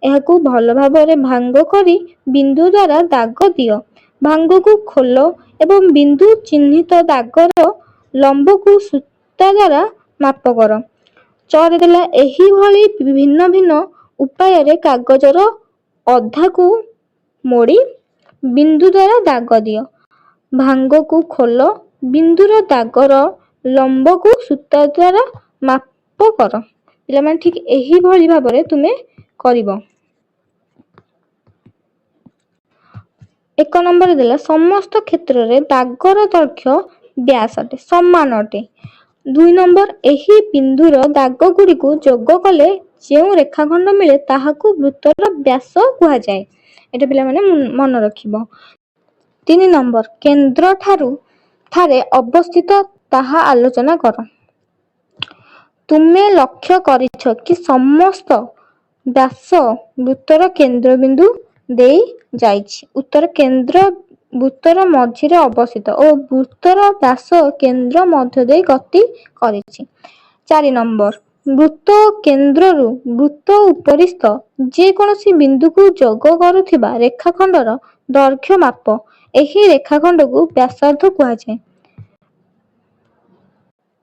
ଏହାକୁ ଭଲ ଭାବରେ ଭାଙ୍ଗ କରି ବିନ୍ଦୁ ଦ୍ୱାରା ଦାଗ ଦିଅ। ଭାଙ୍ଗକୁ ଖୋଲ ଏବଂ ବିନ୍ଦୁ ଚିହ୍ନିତ ଦାଗର ଲମ୍ବକୁ ସୂତା ଦ୍ୱାରା ମାପ କର। ଚରେ ଦେଲା ଏହିଭଳି ଭିନ୍ନ ଭିନ୍ନ ଉପାୟରେ କାଗଜର ଅଧାକୁ ମୋଡ଼ି ବିନ୍ଦୁ ଦ୍ୱାରା ଦାଗ ଦିଅ। ଭାଙ୍ଗକୁ ଖୋଲ, ବିନ୍ଦୁର ଦାଗର ଲମ୍ବକୁ ସୂତା ଦ୍ୱାରା ମାପ କର। ପିଲାମାନେ ଠିକ୍ ଏହିଭଳି ଭାବରେ ତୁମେ କରିବ। 1 ନମ୍ବର ଦେଲା ସମସ୍ତ କ୍ଷେତ୍ରରେ ଦାଗର ଦୈର୍ଘ୍ୟ ବ୍ୟାସ ଅଟେ, ସମାନ ଅଟେ। 2 ନମ୍ବର ଏହି ବିନ୍ଦୁର ଦାଗ ଗୁଡ଼ିକୁ ଯୋଗ କଲେ ଯେଉଁ ରେଖାଖଣ୍ଡ ମିଳେ ତାହାକୁ ବୃତ୍ତର ବ୍ୟାସ କୁହାଯାଏ। ଏଇଟା ପିଲାମାନେ ମନେ ରଖିବ। 3 ନମ୍ବର କେନ୍ଦ୍ର ଠାରେ ଅବସ୍ଥିତ ତାହା ଆଲୋଚନା କର। ତୁମେ ଲକ୍ଷ୍ୟ କରିଛ କି ସମସ୍ତ ବ୍ୟାସ ବୃତ୍ତର କେନ୍ଦ୍ରବିନ୍ଦୁ ଦେଇ ଯାଇଛି। ଉତ୍ତର କେନ୍ଦ୍ର ବୃତ୍ତର ମଝିରେ ଅବସ୍ଥିତ ଓ ବୃତ୍ତର ବ୍ୟାସ କେନ୍ଦ୍ର ମଧ୍ୟ ଦେଇ ଗତି କରିଛି। 4 ନମ୍ବର ବୃତ୍ତ କେନ୍ଦ୍ରରୁ ବୃତ୍ତ ଉପରିସ୍ଥ ଯେକୌଣସି ବିନ୍ଦୁକୁ ଯୋଗ କରୁଥିବା ରେଖାଖଣ୍ଡର ଦୈର୍ଘ୍ୟ ମାପ। ଏହି ରେଖାଖଣ୍ଡକୁ ବ୍ୟାସାର୍ଦ୍ଧ କୁହାଯାଏ।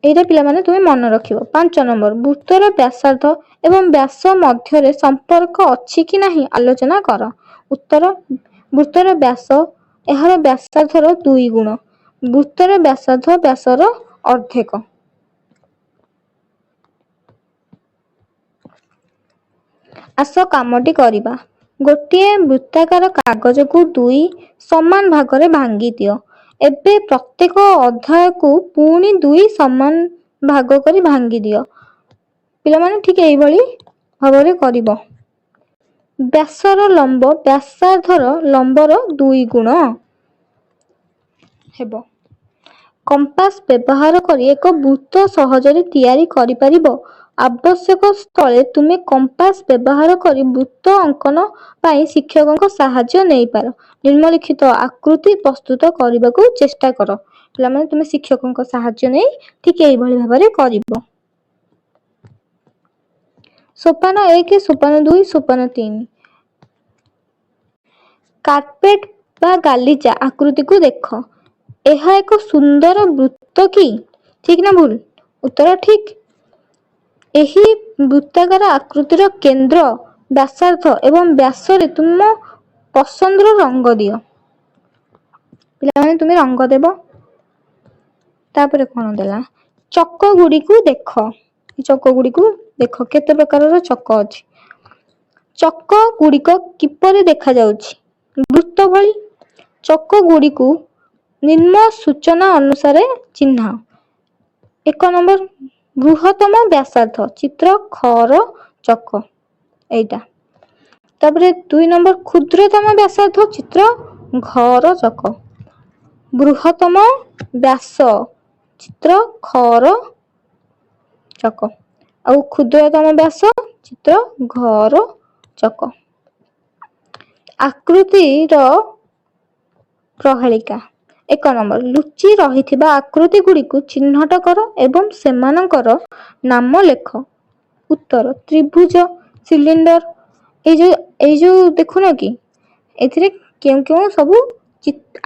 ଏଇଟା ପିଲାମାନେ ତୁମେ ମନେ ରଖିବ। 5 ନମ୍ବର ବୃତ୍ତର ବ୍ୟାସାର୍ଦ୍ଧ ଏବଂ ବ୍ୟାସ ମଧ୍ୟରେ ସମ୍ପର୍କ ଅଛି କି ନାହିଁ ଆଲୋଚନା କର। ଉତ୍ତର ବୃତ୍ତର ବ୍ୟାସ ଏହାର ବ୍ୟାସାର୍ଦ୍ଧର 2 ଗୁଣ। ବୃତ୍ତର ବ୍ୟାସାର୍ଦ୍ଧ ବ୍ୟାସର ଅର୍ଦ୍ଧେକ। ଆସ କାମଟି କରିବା। ଗୋଟିଏ ବୃତ୍ତାକାର କାଗଜକୁ 2 ସମାନ ଭାଗରେ ଭାଙ୍ଗି ଦିଅ। ଏବେ ପ୍ରତ୍ୟେକ ଅଧ୍ୟାୟକୁ ପୁଣି 2 ସମାନ ଭାଗ କରି ଭାଙ୍ଗି ଦିଅ। ପିଲାମାନେ ଠିକ୍ ଏଇଭଳି ଭାବରେ କରିବ। ବ୍ୟାସର ଲମ୍ବ ବ୍ୟାସାର୍ଦ୍ଧର ଲମ୍ବର 2 ଗୁଣ ହେବ। କମ୍ପାସ ବ୍ୟବହାର କରି ଏକ ବୃତ୍ତ ସହଜରେ ତିଆରି କରିପାରିବ। ଆବଶ୍ୟକ ସ୍ଥଳେ ତୁମେ କମ୍ପାସ ବ୍ୟବହାର କରି ବୃତ୍ତ ଅଙ୍କନ ପାଇଁ ଶିକ୍ଷକଙ୍କ ସାହାଯ୍ୟ ନେଇପାର। ନିମ୍ନଲିଖିତ ଆକୃତି ପ୍ରସ୍ତୁତ କରିବାକୁ ଚେଷ୍ଟା କର। ପିଲାମାନେ ତୁମେ ଶିକ୍ଷକଙ୍କ ସାହାଯ୍ୟ ନେଇ ଠିକ୍ ଏଇଭଳି ଭାବରେ କରିବ। ସୋପାନ 1, ସୋପାନ 2, ସୋପାନ 3। କାର୍ପେଟ ବା ଗାଲିଚା ଆକୃତିକୁ ଦେଖ। ଏହା ଏକ ସୁନ୍ଦର ବୃତ୍ତ କି? ଠିକ୍ ନା ଭୁଲ? ଉତ୍ତର ଠିକ୍। ଏହି ବୃତ୍ତାକାର ଆକୃତିର କେନ୍ଦ୍ର, ବ୍ୟାସାର୍ଦ୍ଧ ଏବଂ ବ୍ୟାସରେ ତୁମ ପସନ୍ଦର ରଙ୍ଗ ଦିଅ। ପିଲାମାନେ ତୁମେ ରଙ୍ଗ ଦେବ। ତାପରେ କ'ଣ ଦେଲା? ଚକ ଗୁଡ଼ିକୁ ଦେଖ। ଚକ ଗୁଡ଼ିକୁ ଦେଖ କେତେ ପ୍ରକାରର ଚକ ଅଛି। ଚକ ଗୁଡ଼ିକ କିପରି ଦେଖାଯାଉଛି? ବୃତ୍ତ ଭଳି। ଚକ ଗୁଡ଼ିକୁ ନିମ୍ନ ସୂଚନା ଅନୁସାରେ ଚିହ୍ନାଅ। 1 ନମ୍ବର ବୃହତ୍ତମ ବ୍ୟାସାର୍ଦ୍ଧ, ଚିତ୍ର ଖର ଚକ ଏଇଟା। ତାପରେ 2 ନମ୍ବର କ୍ଷୁଦ୍ରତମ ବ୍ୟାସାର୍ଦ୍ଧ, ଚିତ୍ର ଘର ଚକ। ବୃହତ୍ତମ ବ୍ୟାସ, ଚିତ୍ର ଖର ଚକ। ଆଉ କ୍ଷୁଦ୍ରତମ ବ୍ୟାସ, ଚିତ୍ର ଘର ଚକ। ଆକୃତିର ପ୍ରହେଳିକା। 1 ନମ୍ବର ଲୁଚି ରହିଥିବା ଆକୃତି ଗୁଡ଼ିକୁ ଚିହ୍ନଟ କର ଏବଂ ସେମାନଙ୍କର ନାମ ଲେଖ। ଉତ୍ତର ତ୍ରିଭୁଜ, ସିଲିଣ୍ଡର। ଏଇ ଯୋଉ ଦେଖୁନ କି ଏଥିରେ କେଉଁ କେଉଁ ସବୁ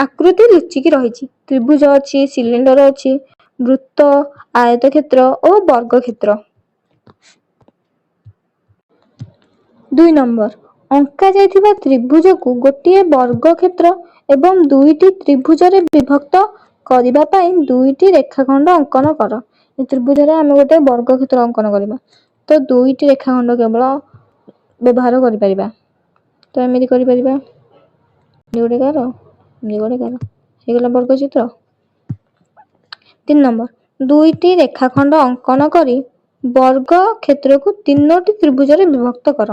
ଆକୃତି ଲୁଚିକି ରହିଛି। ତ୍ରିଭୁଜ ଅଛି, ସିଲିଣ୍ଡର ଅଛି, ବୃତ୍ତ, ଆୟତକ୍ଷେତ୍ର ଓ ବର୍ଗକ୍ଷେତ୍ର। 2 ନମ୍ବର ଅଙ୍କା ଯାଇଥିବା ତ୍ରିଭୁଜକୁ ଗୋଟିଏ ବର୍ଗକ୍ଷେତ୍ର ଏବଂ 2ଟି ତ୍ରିଭୁଜରେ ବିଭକ୍ତ କରିବା ପାଇଁ 2ଟି ରେଖାଖଣ୍ଡ ଅଙ୍କନ କର। ଏ ତ୍ରିଭୁଜରେ ଆମେ ଗୋଟେ ବର୍ଗକ୍ଷେତ୍ର ଅଙ୍କନ କରିବା ତ 2ଟି ରେଖାଖଣ୍ଡ କେବଳ ବ୍ୟବହାର କରିପାରିବା। ତ ଏମିତି କରିପାରିବା। ଗୋଟେ ଗାର, ଗୋଟେ ଗାର ହେଇଗଲା ବର୍ଗଚିତ୍ର। 3 ନମ୍ବର 2ଟି ରେଖାଖଣ୍ଡ ଅଙ୍କନ କରି ବର୍ଗ କ୍ଷେତ୍ରକୁ 3ଟି ତ୍ରିଭୁଜରେ ବିଭକ୍ତ କର।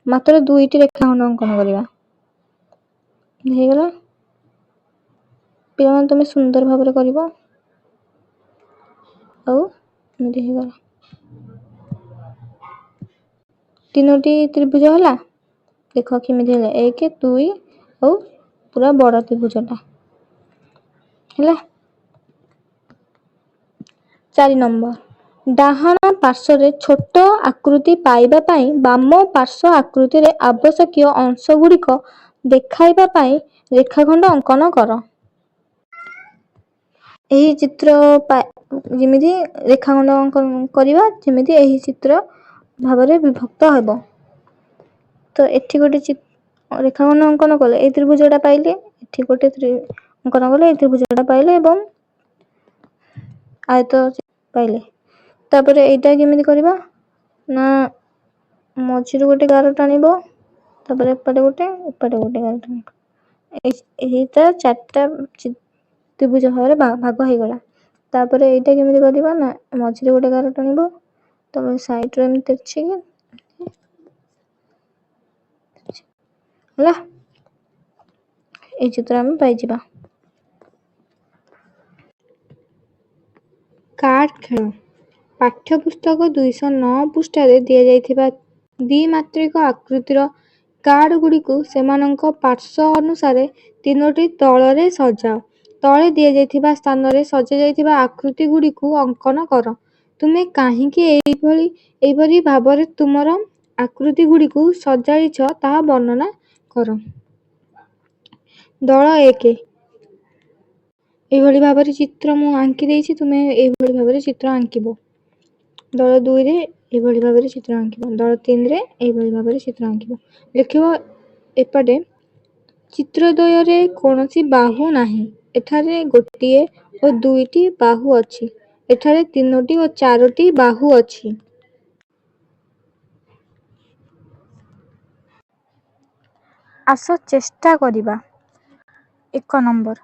ମାତ୍ର 2ଟି ରେଖାଖଣ୍ଡ ଅଙ୍କନ କରିବା। ହେଇଗଲା। ପିଲାମାନେ ତୁମେ ସୁନ୍ଦର ଭାବରେ କରିବ। ଆଉ ଏମିତି ହେଇଗଲା। 3ଟି ତ୍ରିଭୁଜ ହେଲା। ଦେଖ କେମିତି ହେଲା। 1, 2 ଆଉ ପୁରା ବଡ଼ ତ୍ରିଭୁଜଟା ହେଲା। 4 ନମ୍ବର ଡାହାଣ ପାର୍ଶ୍ୱରେ ଛୋଟ ଆକୃତି ପାଇବା ପାଇଁ ବାମ ପାର୍ଶ୍ୱ ଆକୃତିରେ ଆବଶ୍ୟକୀୟ ଅଂଶ ଗୁଡ଼ିକ ଦେଖାଇବା ପାଇଁ ରେଖାଖଣ୍ଡ ଅଙ୍କନ କର। ଏହି ଚିତ୍ର ଯେମିତି ରେଖାଖଣ୍ଡ ଅଙ୍କନ କରିବା ଯେମିତି ଏହି ଚିତ୍ର ଭାବରେ ବିଭକ୍ତ ହେବ। ତ ଏଠି ଗୋଟେ ରେଖାଖଣ୍ଡ ଅଙ୍କନ କଲେ ଏଇ ତ୍ରିଭୁଜଟା ପାଇଲେ, ଏଠି ଗୋଟେ ଅଙ୍କନ କଲେ ଏଇ ତ୍ରିଭୁଜଟା ପାଇଲେ ଏବଂ ଆୟତ ପାଇଲେ। ତାପରେ ଏଇଟା କେମିତି କରିବା ନା ମଝିରୁ ଗୋଟେ ଗାର ଟାଣିବ, ତାପରେ ଏପଟେ ଗୋଟେ ଗାର ଟାଣିବ। ଏଇଟା 4ଟା ତ୍ରିଭୁଜ ଭାବରେ ଭାଗ ହେଇଗଲା। ତାପରେ ଏଇଟା କେମିତି କରିବା ନା ମଝିରେ ଗୋଟେ ଗାର ଟାଣିବ, ତମେ ସାଇଡରେ ଏମିତି ତେର୍ଚିକି ହେଲା। ଏଇ ଚିତ୍ର ଆମେ ପାଇଯିବା। କାର୍ଡ ଖେଳ। ପାଠ୍ୟପୁସ୍ତକ 209 ପୃଷ୍ଠାରେ ଦିଆଯାଇଥିବା ଦ୍ୱିମାତ୍ରିକ ଆକୃତିର କାର୍ଡ ଗୁଡ଼ିକୁ ସେମାନଙ୍କ ପାର୍ଶ୍ୱ ଅନୁସାରେ 3ଟି ତଳରେ ସଜାଅ। ତଳେ ଦିଆଯାଇଥିବା ସ୍ଥାନରେ ସଜାଯାଇଥିବା ଆକୃତି ଗୁଡ଼ିକୁ ଅଙ୍କନ କର। ତୁମେ କାହିଁକି ଏହିପରି ଭାବରେ ତୁମର ଆକୃତି ଗୁଡ଼ିକୁ ସଜାଇଛ ତାହା ବର୍ଣ୍ଣନା କର। ଦଳ 1 ଏଇଭଳି ଭାବରେ ଚିତ୍ର ମୁଁ ଆଙ୍କି ଦେଇଛି, ତୁମେ ଏଇଭଳି ଭାବରେ ଚିତ୍ର ଆଙ୍କିବ। ଦଳ 2ରେ ଏଇଭଳି ଭାବରେ ଚିତ୍ର ଆଙ୍କିବ। ଦଳ 3ରେ ଏଇଭଳି ଭାବରେ ଚିତ୍ର ଆଙ୍କିବ। ଲେଖିବ ଏପଟେ ଚିତ୍ରଦ୍ୱୟରେ କୌଣସି ବାହୁ ନାହିଁ। ଏଠାରେ ଗୋଟିଏ ଓ 2ଟି ବାହୁ ଅଛି। ଏଠାରେ 3ଟି ଓ 4ଟି ବାହୁ ଅଛି। ଆସ ଚେଷ୍ଟା କରିବା। 1 ନମ୍ବର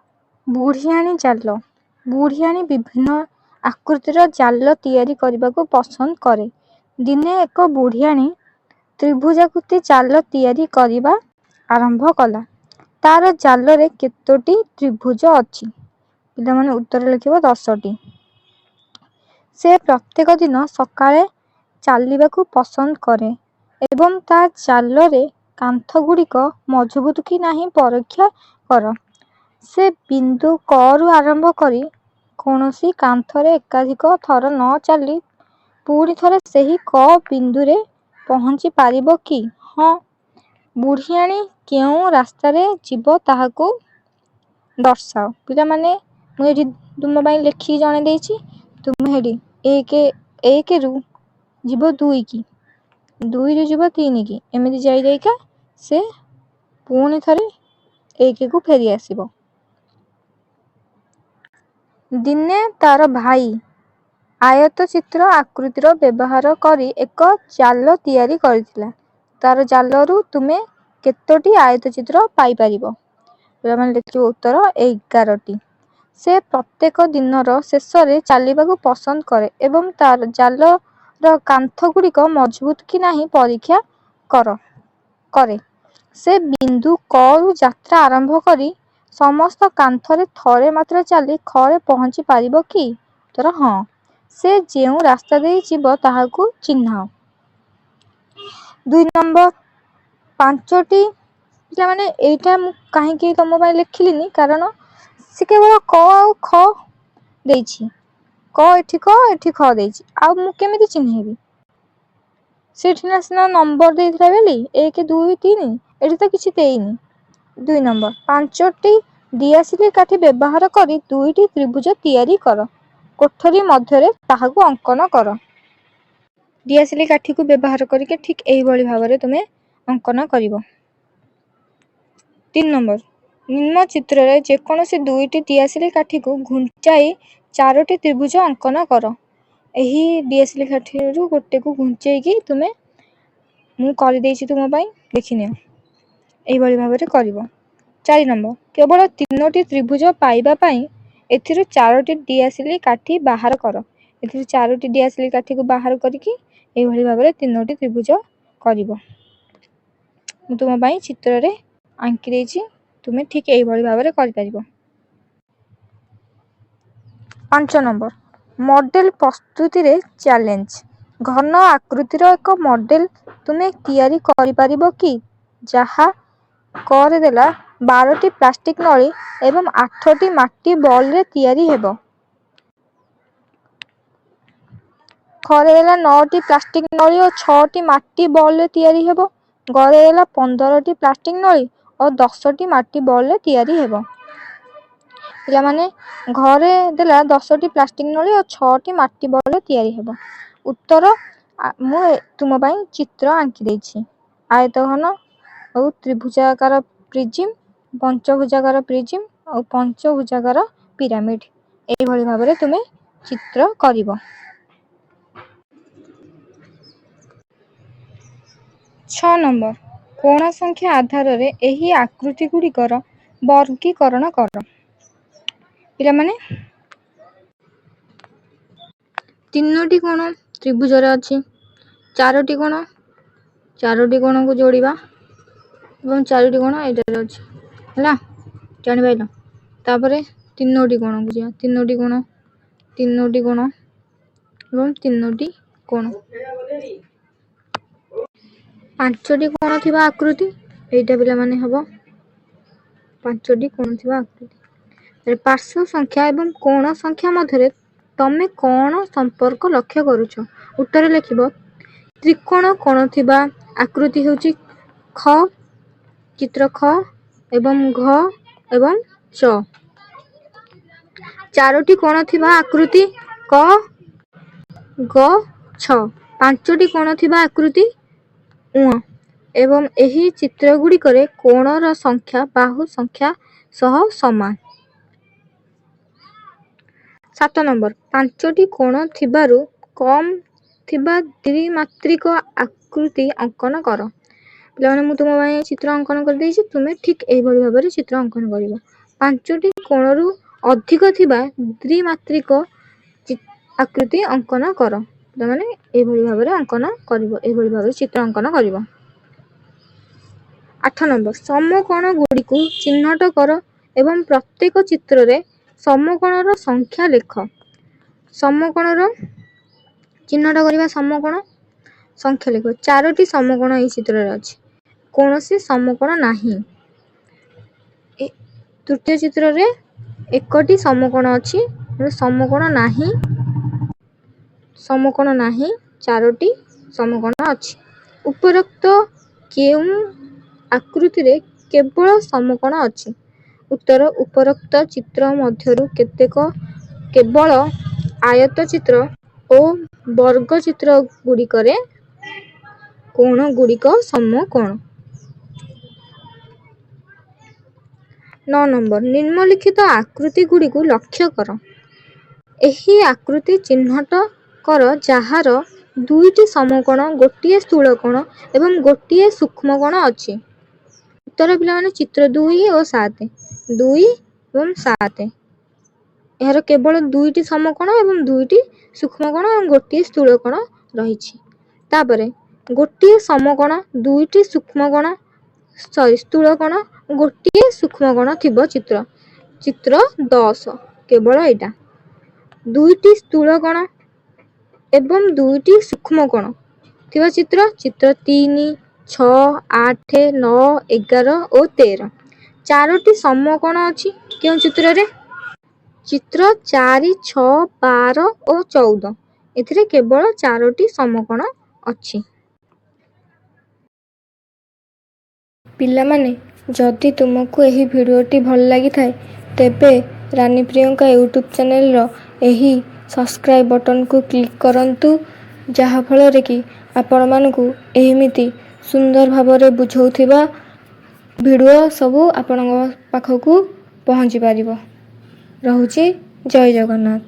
ବୁଢ଼ିଆଣୀ ଜାଲ। ବୁଢ଼ିଆଣୀ ବିଭିନ୍ନ ଆକୃତିର ଜାଲ ତିଆରି କରିବାକୁ ପସନ୍ଦ କରେ। ଦିନେ ଏକ ବୁଢ଼ିଆଣୀ ତ୍ରିଭୁଜାକୃତି ଜାଲ ତିଆରି କରିବା ଆରମ୍ଭ କଲା। ତାର ଜାଲରେ କେତୋଟି ତ୍ରିଭୁଜ ଅଛି? ପିଲାମାନେ ଉତ୍ତର ଲେଖିବ 10ଟି। ସେ ପ୍ରତ୍ୟେକ ଦିନ ସକାଳେ ଚାଲିବାକୁ ପସନ୍ଦ କରେ ଏବଂ ତା ଜାଲରେ କାନ୍ଥଗୁଡ଼ିକ ମଜବୁତ କି ନାହିଁ ପରୀକ୍ଷା କର। ସେ ବିନ୍ଦୁ କରୁ ଆରମ୍ଭ କରି କୌଣସି କାନ୍ଥରେ ଏକାଧିକ ଥର ନ ଚାଲି ପୁଣି ଥରେ ସେହି କ ବିନ୍ଦୁରେ ପହଞ୍ଚି ପାରିବ କି? ହଁ। ବୁଢ଼ିଆଣୀ କେଉଁ ରାସ୍ତାରେ ଯିବ ତାହାକୁ ଦର୍ଶାଅ। ପିଲାମାନେ ମୁଁ ଏଠି ତୁମ ପାଇଁ ଲେଖିକି ଜଣେଇ ଦେଇଛି। ତୁମେ ଏଠି 1ରୁ ଯିବ 2 କି, 2ରୁ ଯିବ 3 କି, ଏମିତି ଯାଇକା ସେ ପୁଣି ଥରେ 1କୁ ଫେରି ଆସିବ। ଦିନେ ତାର ଭାଇ ଆୟତ ଚିତ୍ର ଆକୃତିର ବ୍ୟବହାର କରି ଏକ ଜାଲ ତିଆରି କରିଥିଲା। ତାର ଜାଲରୁ ତୁମେ କେତୋଟି ଆୟତ ଚିତ୍ର ପାଇପାରିବ? ପିଲାମାନେ ଲେଖିବ ଉତ୍ତର 11ଟି। ସେ ପ୍ରତ୍ୟେକ ଦିନର ଶେଷରେ ଚାଲିବାକୁ ପସନ୍ଦ କରେ ଏବଂ ତାର ଜାଲର କାନ୍ଥଗୁଡ଼ିକ ମଜବୁତ କି ନାହିଁ ପରୀକ୍ଷା କରେ। ସେ ବିନ୍ଦୁ କରୁ ଯାତ୍ରା ଆରମ୍ଭ କରି ସମସ୍ତ କାନ୍ଥରେ ଥରେ ମାତ୍ର ଚାଲି ଖରେ ପହଞ୍ଚି ପାରିବ କି? ଉତ୍ତର ହଁ। ସେ ଯେଉଁ ରାସ୍ତା ଦେଇ ଯିବ ତାହାକୁ ଚିହ୍ନାଅ। 2 ନମ୍ବର 5ଟି। ପିଲାମାନେ ଏଇଟା ମୁଁ କାହିଁକି ତମ ପାଇଁ ଲେଖିଲିନି, କାରଣ ସେ କେବଳ କ ଆଉ ଖ ଦେଇଛି। କ ଏଠି କ ଏଠି ଖ ଦେଇଛି, ଆଉ ମୁଁ କେମିତି ଚିହ୍ନେଇବି? ସେଠି ନା ସିନା ନମ୍ବର ଦେଇଥିଲା ବୋଲି 1 2 3, ଏଠି ତ କିଛି ଦେଇନି। 2 ନମ୍ବର 5ଟି ଦିଆସିଲି କାଠି ବ୍ୟବହାର କରି 2ଟି ତ୍ରିଭୁଜ ତିଆରି କର। କୋଠରୀ ମଧ୍ୟରେ ତାହାକୁ ଅଙ୍କନ କର। ଦିଆସିଲି କାଠିକୁ ବ୍ୟବହାର କରିକି ଠିକ୍ ଏଇଭଳି ଭାବରେ ତୁମେ ଅଙ୍କନ କରିବ। 3 ନମ୍ବର ନିମ୍ନ ଚିତ୍ରରେ ଯେକୌଣସି 2ଟି ଦିଆସିଲି କାଠିକୁ ଘୁଞ୍ଚାଇ 4ଟି ତ୍ରିଭୁଜ ଅଙ୍କନ କର। ଏହି ଦିଆସିଲି କାଠିରୁ ଗୋଟେକୁ ଘୁଞ୍ଚେଇକି ମୁଁ କରିଦେଇଛି ତୁମ ପାଇଁ, ଦେଖିନିଅ। ଏଇଭଳି ଭାବରେ କରିବ। 4 ନମ୍ବର କେବଳ 3ଟି ତ୍ରିଭୁଜ ପାଇବା ପାଇଁ ଏଥିରୁ 4ଟି ଦିଆସିଲି କାଠି ବାହାର କର। ଏଥିରୁ 4ଟି ଦିଆସିଲି କାଠିକୁ ବାହାର କରିକି ଏଇଭଳି ଭାବରେ 3ଟି ତ୍ରିଭୁଜ କରିବ। ମୁଁ ତୁମ ପାଇଁ ଚିତ୍ରରେ ଆଙ୍କି ଦେଇଛି, ତୁମେ ଠିକ୍ ଏଇଭଳି ଭାବରେ କରିପାରିବ। 5 ନମ୍ବର ମଡେଲ ପ୍ରସ୍ତୁତିରେ ଚ୍ୟାଲେଞ୍ଜ। ଘନ ଆକୃତିର ଏକ ମଡେଲ ତୁମେ ତିଆରି କରିପାରିବ କି ଯାହା କରିଦେଲା 12ଟି ପ୍ଲାଷ୍ଟିକ ନଳୀ ଏବଂ 8ଟି ମାଟି ବଲରେ ତିଆରି ହେବ? ଘରେଦେଲା 9ଟି ପ୍ଲାଷ୍ଟିକ ନଳୀ ଓ 6ଟି ମାଟି ବଲରେ ତିଆରି ହେବ। ଘରେଦେଲା 15ଟି ପ୍ଲାଷ୍ଟିକ ନଳୀ ଓ 10ଟି ମାଟି ବଲରେ ତିଆରି ହେବ। ପିଲାମାନେ ଘରେ ଦେଲା 10ଟି ପ୍ଲାଷ୍ଟିକ ନଳୀ ଓ 6ଟି ମାଟି ବଲରେ ତିଆରି ହେବ। ଉତ୍ତର ମୁଁ ତୁମ ପାଇଁ ଚିତ୍ର ଆଙ୍କି ଦେଇଛି। ଆୟତଘନ ଆଉ ତ୍ରିଭୁଜାକାର ପ୍ରିଜିମ, ପଞ୍ଚଭୁଜାକାର ପ୍ରିଜିମ ଆଉ ପଞ୍ଚଭୁଜାକାର ପିରାମିଡ। ଏଇଭଳି ଭାବରେ ତୁମେ ଚିତ୍ର କରିବ। 6 ନମ୍ବର କୋଣ ସଂଖ୍ୟା ଆଧାରରେ ଏହି ଆକୃତି ଗୁଡ଼ିକର ବର୍ଗୀକରଣ କର। ପିଲାମାନେ 3ଟି କୋଣ ତ୍ରିଭୁଜରେ ଅଛି, 4ଟି କୋଣ, 4ଟି କୋଣକୁ ଯୋଡ଼ିବା ଏବଂ 4ଟି କୋଣ ଏଇଟାରେ ଅଛି, ହେଲା, ଜାଣିପାରିଲ। ତାପରେ 3ଟି କୋଣକୁ ଯିବା, 3ଟି କୋଣ, 3ଟି କୋଣ ଏବଂ 3ଟି କୋଣ। 5ଟି କୋଣ ଥିବା ଆକୃତି ଏଇଟା ପିଲାମାନେ ହବ 5ଟି କୋଣ ଥିବା ଆକୃତି। ପାର୍ଶ୍ୱ ସଂଖ୍ୟା ଏବଂ କୋଣ ସଂଖ୍ୟା ମଧ୍ୟରେ ତମେ କଣ ସମ୍ପର୍କ ଲକ୍ଷ୍ୟ କରୁଛ? ଉତ୍ତର ଲେଖିବ ତ୍ରିକୋଣ କୋଣ ଥିବା ଆକୃତି ହେଉଛି ଖ, ଚିତ୍ର ଖ ଏବଂ ଘ ଏବଂ ଚ। 4ଟି କୋଣ ଥିବା ଆକୃତି କ, ଗ, ଛ। 5ଟି କୋଣ ଥିବା ଆକୃତି ଙ ଏବଂ ଏହି ଚିତ୍ରଗୁଡ଼ିକରେ କୋଣର ସଂଖ୍ୟା ବାହୁ ସଂଖ୍ୟା ସହ ସମାନ। 7 ନମ୍ବର 5ଟି କୋଣ ଥିବାରୁ କମ୍ ଥିବା ଦ୍ୱିମାତ୍ରିକ ଆକୃତି ଅଙ୍କନ କର। ପିଲାମାନେ ମୁଁ ତୁମ ପାଇଁ ଚିତ୍ର ଅଙ୍କନ କରିଦେଇଛି, ତୁମେ ଠିକ୍ ଏଇଭଳି ଭାବରେ ଚିତ୍ର ଅଙ୍କନ କରିବ। 5ଟି କୋଣରୁ ଅଧିକ ଥିବା ଦ୍ୱିମାତ୍ରିକ ଆକୃତି ଅଙ୍କନ କର। ପିଲାମାନେ ଏଇଭଳି ଭାବରେ ଅଙ୍କନ କରିବ, ଏଇଭଳି ଭାବରେ ଚିତ୍ର ଅଙ୍କନ କରିବ। 8 ନମ୍ବର, ସମକୋଣ ଗୁଡ଼ିକୁ ଚିହ୍ନଟ କର ଏବଂ ପ୍ରତ୍ୟେକ ଚିତ୍ରରେ ସମକୋଣର ସଂଖ୍ୟା ଲେଖ। ସମକୋଣର ଚିହ୍ନଟ କରିବା, ସମକୋଣ ସଂଖ୍ୟା ଲେଖ। 4ଟି ସମକୋଣ ଏହି ଚିତ୍ରରେ ଅଛି, କୌଣସି ସମକୋଣ ନାହିଁ। ତୃତୀୟ ଚିତ୍ରରେ 1ଟି ସମକୋଣ ଅଛି, ସମକୋଣ ନାହିଁ। 4ଟି ସମକୋଣ ଅଛି। ଉପରୋକ୍ତ କେଉଁ ଆକୃତିରେ କେବଳ ସମକୋଣ ଅଛି? ଉତ୍ତର, ଉପରୋକ୍ତ ଚିତ୍ର ମଧ୍ୟରୁ କେବଳ ଆୟତ ଚିତ୍ର ଓ ବର୍ଗ ଚିତ୍ର ଗୁଡ଼ିକରେ କୋଣ ଗୁଡ଼ିକ ସମକୋଣ। 9 ନମ୍ବର, ନିମ୍ନଲିଖିତ ଆକୃତି ଗୁଡ଼ିକୁ ଲକ୍ଷ୍ୟ କର। ଏହି ଆକୃତି ଚିହ୍ନଟ କର ଯାହାର 2ଟି ସମକୋଣ, ଗୋଟିଏ ସ୍ଥୂଳକୋଣ ଏବଂ ଗୋଟିଏ ସୂକ୍ଷ୍ମକୋଣ ଅଛି। ଉତ୍ତର ପିଲାମାନେ ଚିତ୍ର 2 ଓ 7। 2 ଏବଂ 7। ଏହାର କେବଳ 2ଟି ସମକୋଣ ଏବଂ 2ଟି ସୂକ୍ଷ୍ମକୋଣ ଏବଂ ଗୋଟିଏ ସ୍ଥୂଳକୋଣ ରହିଛି। ତାପରେ ଗୋଟିଏ ସମକୋଣ, 2ଟି ସ୍ଥୂଳକୋଣ, ଗୋଟିଏ ସୂକ୍ଷ୍ମକୋଣ ଥିବ ଚିତ୍ର 10। କେବଳ ଏଇଟା 2ଟି ସ୍ଥୂଳକୋଣ ଏବଂ 2ଟି ସୂକ୍ଷ୍ମକୋଣ ଥିବା ଚିତ୍ର 3, 6, 8, 9, 11 ଓ 13। 4ଟି ସମକୋଣ ଅଛି କେଉଁ ଚିତ୍ରରେ? ଚିତ୍ର 4, 6, 12 ଓ 14। ଏଥିରେ କେବଳ 4ଟି ସମକୋଣ ଅଛି। ପିଲାମାନେ, ଯଦି ତୁମକୁ ଏହି ଭିଡ଼ିଓଟି ଭଲ ଲାଗିଥାଏ ତେବେ ରାନୀ ପ୍ରିୟଙ୍କା ୟୁଟ୍ୟୁବ୍ ଚ୍ୟାନେଲର ଏହି ସବସ୍କ୍ରାଇବ୍ ବଟନକୁ କ୍ଲିକ୍ କରନ୍ତୁ, ଯାହାଫଳରେ କି ଆପଣମାନଙ୍କୁ ଏମିତି ସୁନ୍ଦର ଭାବରେ ବୁଝାଉଥିବା ଭିଡ଼ିଓ ସବୁ ଆପଣଙ୍କ ପାଖକୁ ପହଞ୍ଚି ପାରିବ। ରହୁଛି, ଜୟ ଜଗନ୍ନାଥ।